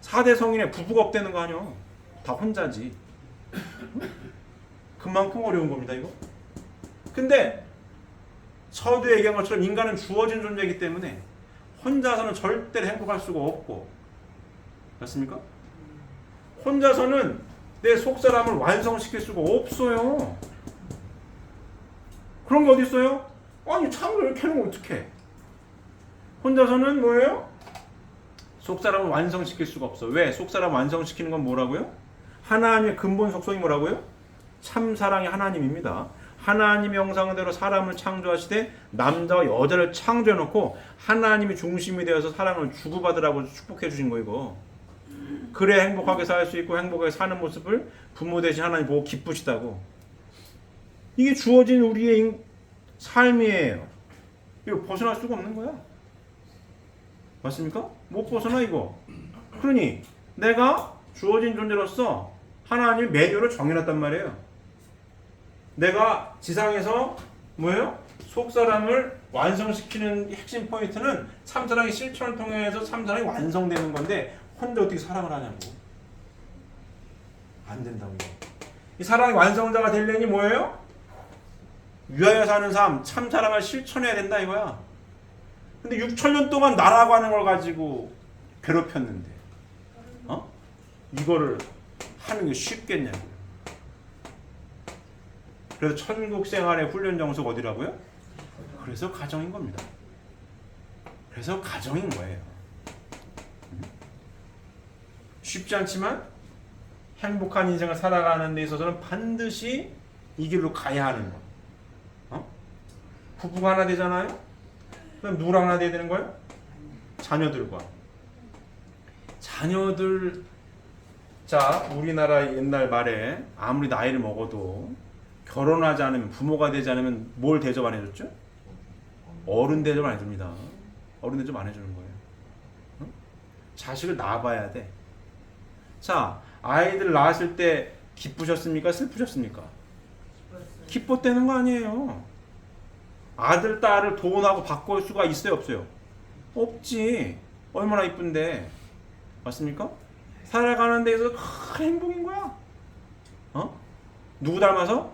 4대 성인의 부부가 없다는 거 아니야. 다 혼자지. 그만큼 어려운 겁니다 이거. 근데 서두에 얘기한 것처럼 인간은 주어진 존재이기 때문에 혼자서는 절대로 행복할 수가 없고. 맞습니까? 혼자서는 내 속사람을 완성시킬 수가 없어요. 그런 게 어디 있어요? 아니 창을 이렇게 해놓으면 어떡해. 혼자서는 뭐예요? 속사람을 완성시킬 수가 없어. 왜? 속사람 완성시키는 건 뭐라고요? 하나님의 근본 속성이 뭐라고요? 참사랑이 하나님입니다. 하나님의 형상대로 사람을 창조하시되 남자와 여자를 창조해놓고 하나님이 중심이 되어서 사랑을 주고받으라고 축복해 주신 거 이거. 그래 행복하게 살 수 있고 행복하게 사는 모습을 부모 대신 하나님 보고 기쁘시다고. 이게 주어진 우리의 삶이에요. 이거 벗어날 수가 없는 거야. 맞습니까? 못 벗어나 이거. 그러니 내가 주어진 존재로서 하나님이 매뉴얼을 정해놨단 말이에요. 내가 지상에서 뭐예요? 속사람을 완성시키는 핵심 포인트는 참사랑의 실천을 통해서 참사랑이 완성되는 건데 혼자 어떻게 사랑을 하냐고. 안 된다고. 이 사랑의 완성자가 되려니 뭐예요? 위하여 사는 삶, 참사랑을 실천해야 된다 이거야. 근데 6,000년 동안 나라고 하는 걸 가지고 괴롭혔는데 이거를 하는 게 쉽겠냐고. 그래서 천국 생활의 훈련 장소가 어디라고요? 그래서 가정인 겁니다. 그래서 가정인 거예요. 쉽지 않지만 행복한 인생을 살아가는 데 있어서는 반드시 이 길로 가야 하는 거. 부부가 하나 되잖아요. 그럼 누구랑 하나 돼야 되는 거예요? 자녀들과. 자녀들. 자, 우리나라 옛날 말에 아무리 나이를 먹어도 결혼하지 않으면, 부모가 되지 않으면 뭘 대접 안 해줬죠? 어른 대접 안 해줍니다. 어른 대접 안 해주는 거예요. 자식을 낳아봐야 돼. 자, 아이들 낳았을 때 기쁘셨습니까? 슬프셨습니까? 기뻤다는 거 아니에요. 아들, 딸을 돈하고 바꿀 수가 있어요, 없어요? 없지. 얼마나 이쁜데. 맞습니까? 살아가는 데에서 큰 행복인 거야. 누구 닮아서?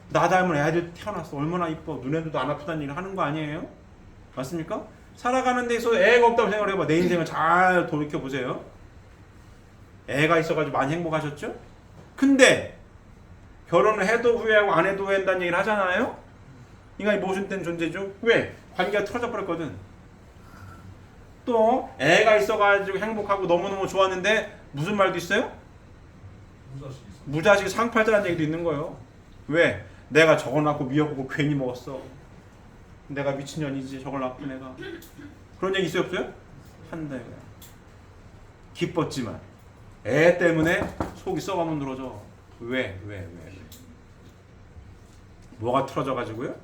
나 닮은 애들 태어났어. 얼마나 이뻐. 눈에도 안 아프다는 얘기를 하는 거 아니에요? 맞습니까? 살아가는 데에서 애가 없다고 생각을 해봐. 내 인생을 잘 돌이켜보세요. 애가 있어가지고 많이 행복하셨죠? 근데 결혼을 해도 후회하고 안 해도 후회한다는 얘기를 하잖아요? 인간이 모순된 존재죠? 왜? 관계가 틀어져 버렸거든. 또 애가 있어가지고 행복하고 너무너무 좋았는데 무슨 말도 있어요? 무자식 상팔자라는 얘기도 있는 거예요. 왜? 내가 저걸 낳고 미역국을 괜히 먹었어. 내가 미친년이지 저걸 낳고 내가. 그런 얘기 있어요 없어요? 한다 이거야. 기뻤지만 애 때문에 속이 썩어만 늘어져. 왜? 뭐가 틀어져 가지고요?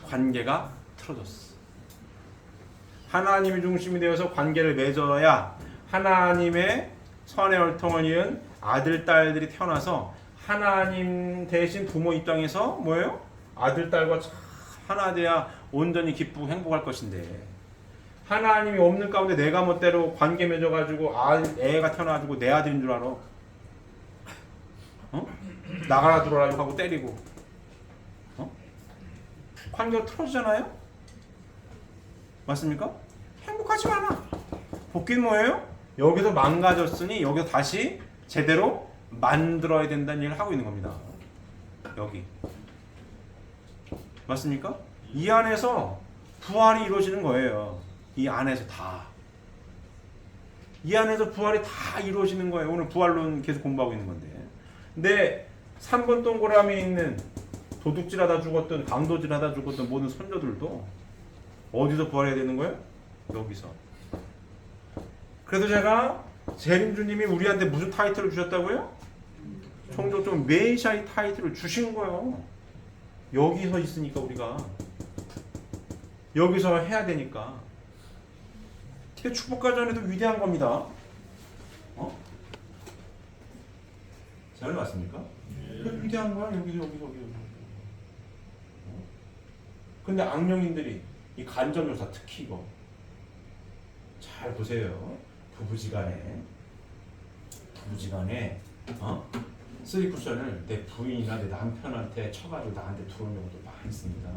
관계가 틀어졌어. 하나님이 중심이 되어서 관계를 맺어야 하나님의 선의 혈통을 이은 아들, 딸들이 태어나서 하나님 대신 부모 입장에서 뭐예요? 아들, 딸과 하나 돼야 온전히 기쁘고 행복할 것인데 하나님이 없는 가운데 내가 멋대로 관계 맺어가지고 애가 태어나가지고 내 아들인 줄 알아. 나가라 들어라 하고 때리고. 관계가 틀어지잖아요? 맞습니까? 행복하지 않아. 복귀는 뭐예요? 여기서 망가졌으니 여기서 다시 제대로 만들어야 된다는 얘기를 하고 있는 겁니다. 여기. 맞습니까? 이 안에서 부활이 이루어지는 거예요. 이 안에서 다. 이 안에서 부활이 다 이루어지는 거예요. 오늘 부활론 계속 공부하고 있는 건데. 근데 3번 동그라미에 있는 도둑질하다 죽었던, 강도질하다 죽었던 모든 선조들도 어디서 부활해야 되는 거예요? 여기서. 그래서 제가 재림주님이 우리한테 무슨 타이틀을 주셨다고요? 총독종 메시아의 타이틀을 주신 거예요. 여기서 있으니까 우리가 여기서 해야 되니까. 이게 축복과정에도 위대한 겁니다. 잘 맞습니까? 위대한 거야. 여기서. 근데 악령인들이 이 간접묘사 특히 이거 잘 보세요. 부부지간에 쓰리 쿠션을 내 부인이나 내 남편한테 쳐가지고 나한테 들어온 경우도 많이 있습니다.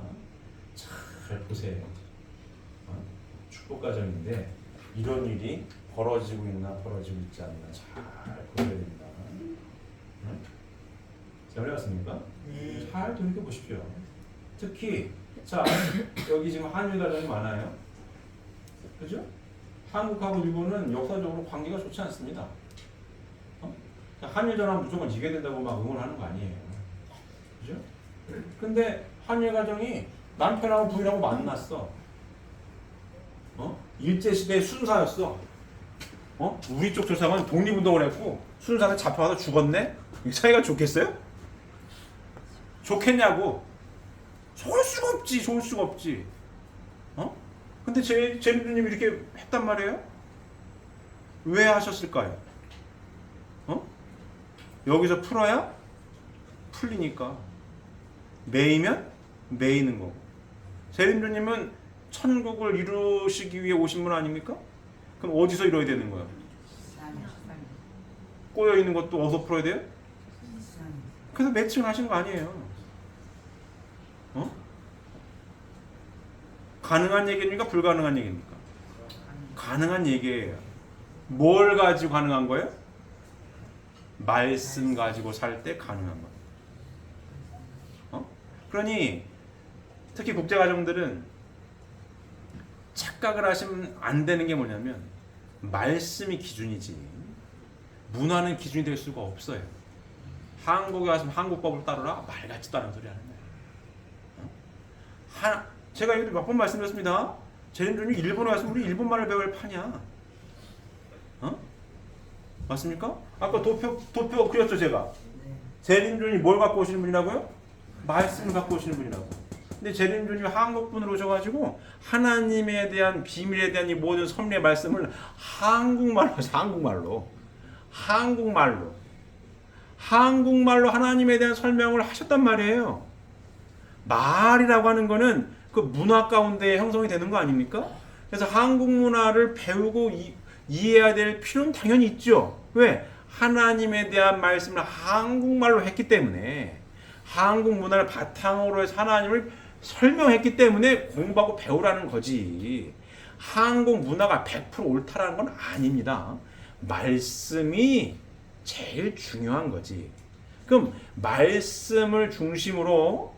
잘 보세요. 축복과정인데 이런 일이 벌어지고 있나 벌어지고 있지 않나 잘 보셔야 됩니다. 잘 해봤습니까? 잘 돌이켜 보십시오. 특히 자 여기 지금 한일 가정이 많아요. 그죠? 한국하고 일본은 역사적으로 관계가 좋지 않습니다. 한일전하면 무조건 이겨야 된다고 막 응원하는 거 아니에요. 그죠? 근데 한일 가정이 남편하고 부인하고 만났어. 일제시대 순사였어. 우리 쪽 조상은 독립운동을 했고 순사는 잡혀가서 죽었네? 이 사이가 좋겠어요? 좋겠냐고. 좋을 수가 없지. 근데 제림주님이 이렇게 했단 말이에요? 왜 하셨을까요? 여기서 풀어야 풀리니까. 매이면 매이는 거고. 제림주님은 천국을 이루시기 위해 오신 분 아닙니까? 그럼 어디서 이루어야 되는 거예요? 꼬여 있는 것도 어디서 풀어야 돼요? 그래서 매칭을 하신 거 아니에요. 가능한 얘기입니까? 불가능한 얘기입니까? 가능한 얘기예요. 뭘 가지고 가능한 거예요? 말씀 가지고 살 때 가능한 거예요. 그러니 특히 국제가정들은 착각을 하시면 안 되는 게 뭐냐면 말씀이 기준이지 문화는 기준이 될 수가 없어요. 한국에 왔으면 한국법을 따르라 말 같지도 않은 소리 하는 거예요. 제가 이거 몇 번 말씀드렸습니다. 재림준이 일본에 왔으면 우리 일본말을 배울 판이야. 맞습니까? 아까 도표 그렸죠 제가. 재림준이 뭘 갖고 오시는 분이라고요? 말씀을 갖고 오시는 분이라고. 근데 재림준이 한국분으로 오셔가지고 하나님에 대한 비밀에 대한 이 모든 섭리의 말씀을 한국말로 하셔. 한국말로 하나님에 대한 설명을 하셨단 말이에요. 말이라고 하는 거는 그 문화 가운데 형성이 되는 거 아닙니까? 그래서 한국 문화를 배우고 이해해야 될 필요는 당연히 있죠. 왜? 하나님에 대한 말씀을 한국말로 했기 때문에 한국 문화를 바탕으로 해서 하나님을 설명했기 때문에 공부하고 배우라는 거지. 한국 문화가 100% 옳다라는 건 아닙니다. 말씀이 제일 중요한 거지. 그럼 말씀을 중심으로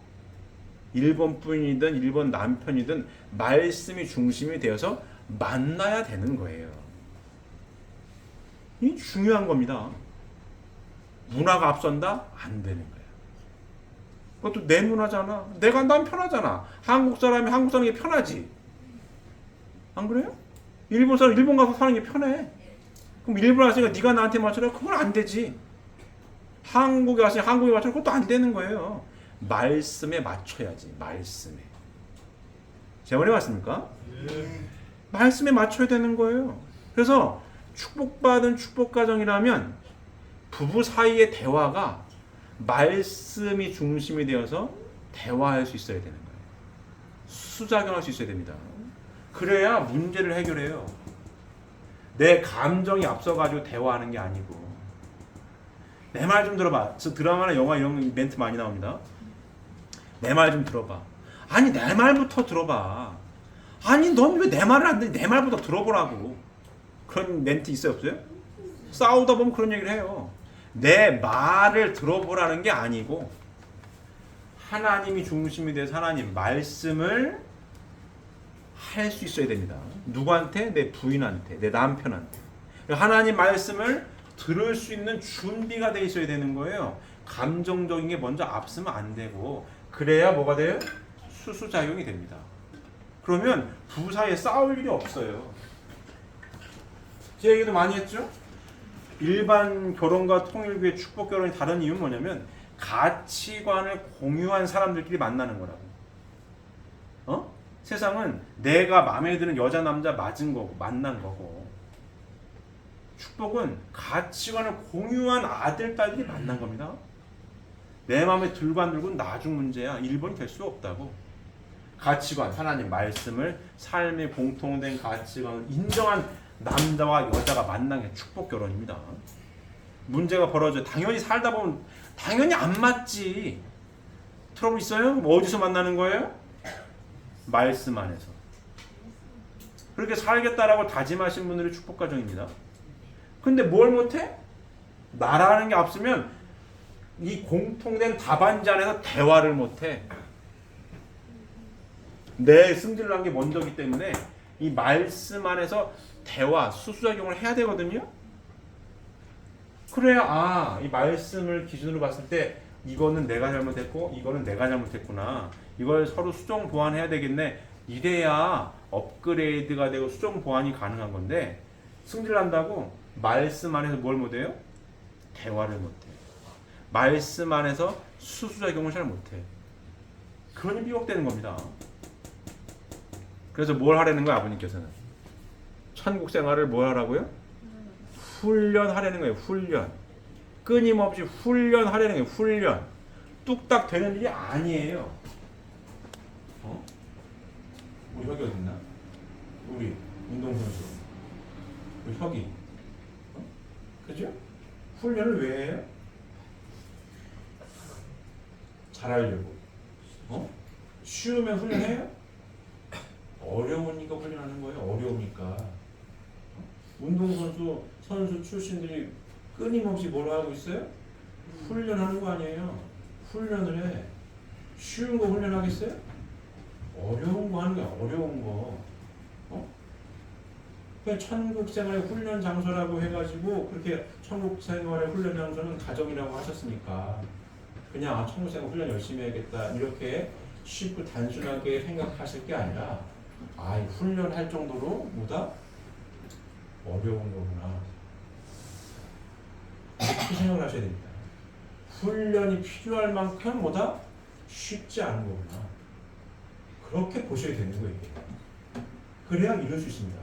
일본 부인이든 일본 남편이든 말씀이 중심이 되어서 만나야 되는 거예요. 이 중요한 겁니다. 문화가 앞선다? 안 되는 거예요. 그것도 내 문화잖아. 난 편하잖아. 한국 사람이 한국 사는 게 편하지. 안 그래요? 일본 사람 일본 가서 사는 게 편해. 그럼 일본 왔으니까 네가 나한테 맞춰라? 그건 안 되지. 한국에 왔으니까 한국에 맞춰라? 그것도 안 되는 거예요. 말씀에 맞춰야지. 말씀에. 제 말이 맞습니까? 말씀에 맞춰야 되는 거예요. 그래서 축복받은 축복가정이라면 부부 사이의 대화가 말씀이 중심이 되어서 대화할 수 있어야 되는 거예요. 수작용할 수 있어야 됩니다. 그래야 문제를 해결해요. 내 감정이 앞서가지고 대화하는 게 아니고. 내 말 좀 들어봐. 저 드라마나 영화 이런 멘트 많이 나옵니다. 내 말 좀 들어봐. 아니 내 말부터 들어봐. 아니 넌 왜 내 말을 안 듣니? 내 말부터 들어보라고. 그런 멘트 있어요 없어요? 싸우다 보면 그런 얘기를 해요. 내 말을 들어보라는 게 아니고 하나님이 중심이 돼서 하나님 말씀을 할 수 있어야 됩니다. 누구한테? 내 부인한테, 내 남편한테. 하나님 말씀을 들을 수 있는 준비가 돼 있어야 되는 거예요. 감정적인 게 먼저 앞서면 안 되고 그래야 뭐가 돼요? 수수작용이 됩니다. 그러면 부부 사이에 싸울 일이 없어요. 제 얘기도 많이 했죠? 일반 결혼과 통일교의 축복 결혼이 다른 이유는 뭐냐면 가치관을 공유한 사람들끼리 만나는 거라고. 세상은 내가 마음에 드는 여자 남자 맞은 거고 만난 거고 축복은 가치관을 공유한 아들 딸들이 만난 겁니다. 내 마음에 들고 안 들고는 나중 문제야. 1번이 될 수 없다고. 가치관, 하나님 말씀을 삶의 공통된 가치관을 인정한 남자와 여자가 만난 게 축복 결혼입니다. 문제가 벌어져 당연히 살다 보면 당연히 안 맞지. 트러블 있어요? 뭐 어디서 만나는 거예요? 말씀 안에서. 그렇게 살겠다라고 다짐하신 분들이 축복 가정입니다. 근데 뭘 못해? 나라는 게 앞서면 이 공통된 답안지 안에서 대화를 못해. 내 승질난 게 먼저기 때문에 이 말씀 안에서 대화, 수수작용을 해야 되거든요. 그래야 이 말씀을 기준으로 봤을 때 이거는 내가 잘못했고 이거는 내가 잘못했구나. 이걸 서로 수정 보완해야 되겠네. 이래야 업그레이드가 되고 수정 보완이 가능한 건데 승질난다고 말씀 안에서 뭘 못해요? 대화를 못해. 말씀 안에서 수수작용을 잘 못해. 그러니 미혹되는 겁니다. 그래서 뭘 하라는 거야 아버님께서는? 천국 생활을 뭘 하라고요? 훈련하라는 거예요. 훈련. 끊임없이 훈련하라는 거예요. 훈련. 뚝딱 되는 일이 아니에요. 우리 혁이 어딨나? 우리 운동선수. 우리 혁이. 그죠? 훈련을 왜 해요? 잘하려고. 쉬우면 훈련해요? 어려우니까 훈련하는 거예요. 어려우니까. 운동선수, 선수 출신들이 끊임없이 뭘 하고 있어요? 훈련하는 거 아니에요. 훈련을 해. 쉬운 거 훈련하겠어요? 어려운 거 하는 거야. 어려운 거. 그냥 천국 생활의 훈련 장소라고 해가지고 그렇게 천국 생활의 훈련 장소는 가정이라고 하셨으니까 그냥 천국 생활 훈련 열심히 해야겠다 이렇게 쉽고 단순하게 생각하실 게 아니라 훈련할 정도로 뭐다? 어려운 거구나. 이렇게 생각을 하셔야 됩니다. 훈련이 필요할 만큼 뭐다? 쉽지 않은 거구나. 그렇게 보셔야 되는 거예요. 이게. 그래야 이룰 수 있습니다.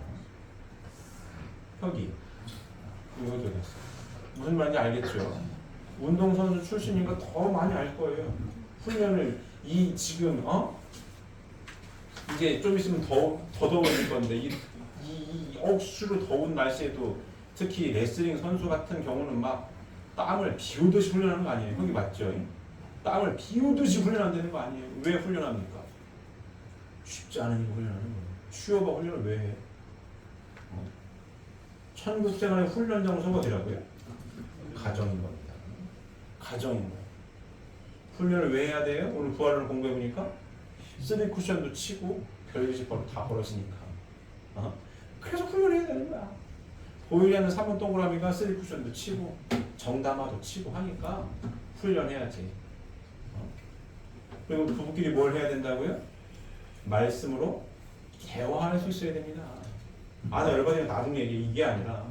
혁이 이거 어디 갔어? 무슨 말인지 알겠죠? 운동선수 출신이니까 더 많이 알 거예요. 훈련을 지금 이제 좀 있으면 더 더워질 건데 이 억수로 더운 날씨에도 특히 레슬링 선수 같은 경우는 막 땀을 비오듯이 훈련하는 거 아니에요? 혁이 맞죠? 땀을 비오듯이 훈련한다는 거 아니에요? 왜 훈련합니까? 쉽지 않으니까 훈련하는 거예요. 쉬어봐 훈련을 왜 해? 천국 생활의 훈련 장소가 어디라고요? 가정인 겁니다. 가정인 거예요. 훈련을 왜 해야 돼요? 오늘 부활을 공부해 보니까 3 쿠션도 치고 별짓이 다 벌어지니까. 그래서 훈련을 해야 되는 거야. 보일이 하는 3번 동그라미가 3 쿠션도 치고 정담화도 치고 하니까 훈련해야지. 그리고 부부끼리 뭘 해야 된다고요? 말씀으로 대화할 수 있어야 됩니다. 나 열받으면 나중 얘기 이게 아니라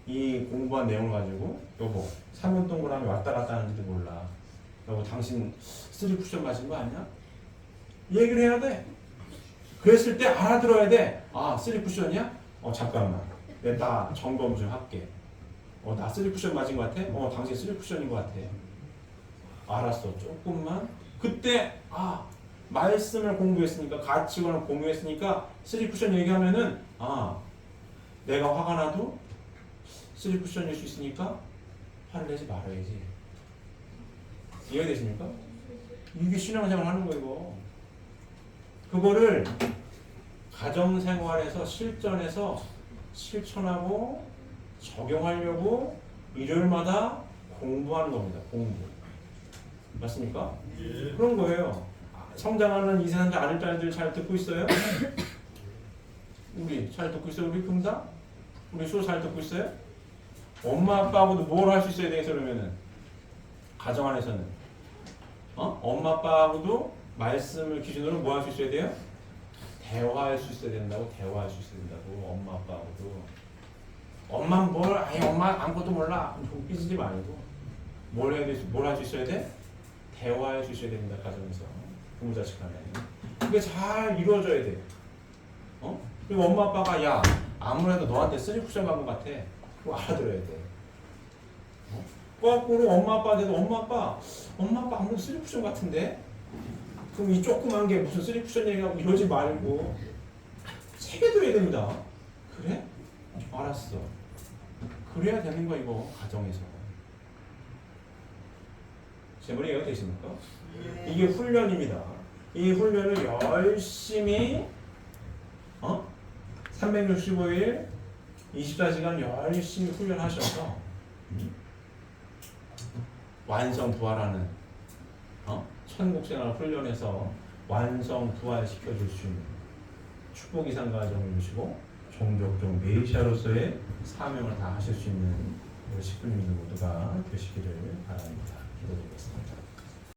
이 공부한 내용을 가지고 여보 3번 동그라미 왔다 갔다 하는지도 몰라. 여보 당신 3 쿠션 맞은 거 아니야? 얘기를 해야 돼. 그랬을 때 알아들어야 돼. 3 쿠션이야? 잠깐만. 나 점검 좀 할게. 나 3 쿠션 맞은 거 같아? 당신 3 쿠션인 거 같아. 알았어. 조금만. 그때 말씀을 공부했으니까 가치관을 공유했으니까 3 쿠션 얘기하면은 내가 화가 나도 3 쿠션일 수 있으니까 화를 내지 말아야지. 이해되십니까? 이게 신앙생활 하는 거예요. 이거. 그거를 가정생활에서 실전에서 실천하고 적용하려고 일요일마다 공부하는 겁니다. 공부. 맞습니까? 예. 그런 거예요. 성장하는 이 세상 아들, 딸들 잘 듣고 있어요? 우리 잘 듣고 있어요? 우리 금다? 우리 수 잘 듣고 있어요? 엄마 아빠하고도 뭘 할 수 있어야 되겠어 그러면은 가정 안에서는 엄마 아빠하고도 말씀을 기준으로 뭐 할 수 있어야 돼요? 대화할 수 있어야 된다고. 대화할 수 있어야 된다고. 엄마 아빠하고도. 엄마는 엄마 아무것도 몰라. 좀 삐지지 말고 뭘 해야 돼? 뭘 할 수 있어야 돼? 대화할 수 있어야 됩니다. 가정에서 부모자식 간에. 그게 잘 이루어져야 돼. 그리고 엄마 아빠가 아무래도 너한테 3 쿠션 간 것 같아. 그거 알아들어야 돼. 거꾸로 엄마 아빠한테도 엄마 아빠 아무래도 3 쿠션 같은데? 그럼 이 조그만 게 무슨 3 쿠션 얘기하고 이러지 말고 새겨둬야 됩니다. 그래? 알았어. 그래야 되는 거 이거 가정에서. 제 머리 이해가 되십니까? 이게 훈련입니다. 이 훈련을 열심히 365일 24시간 열심히 훈련하셔서 완성 부활하는 천국생활 훈련에서 완성 부활시켜 줄 수 있는 축복 이상 가정을 이루시고 종족종 메시아로서의 사명을 다 하실 수 있는 우리 식구님들 모두가 되시기를 바랍니다. 기도드리겠습니다.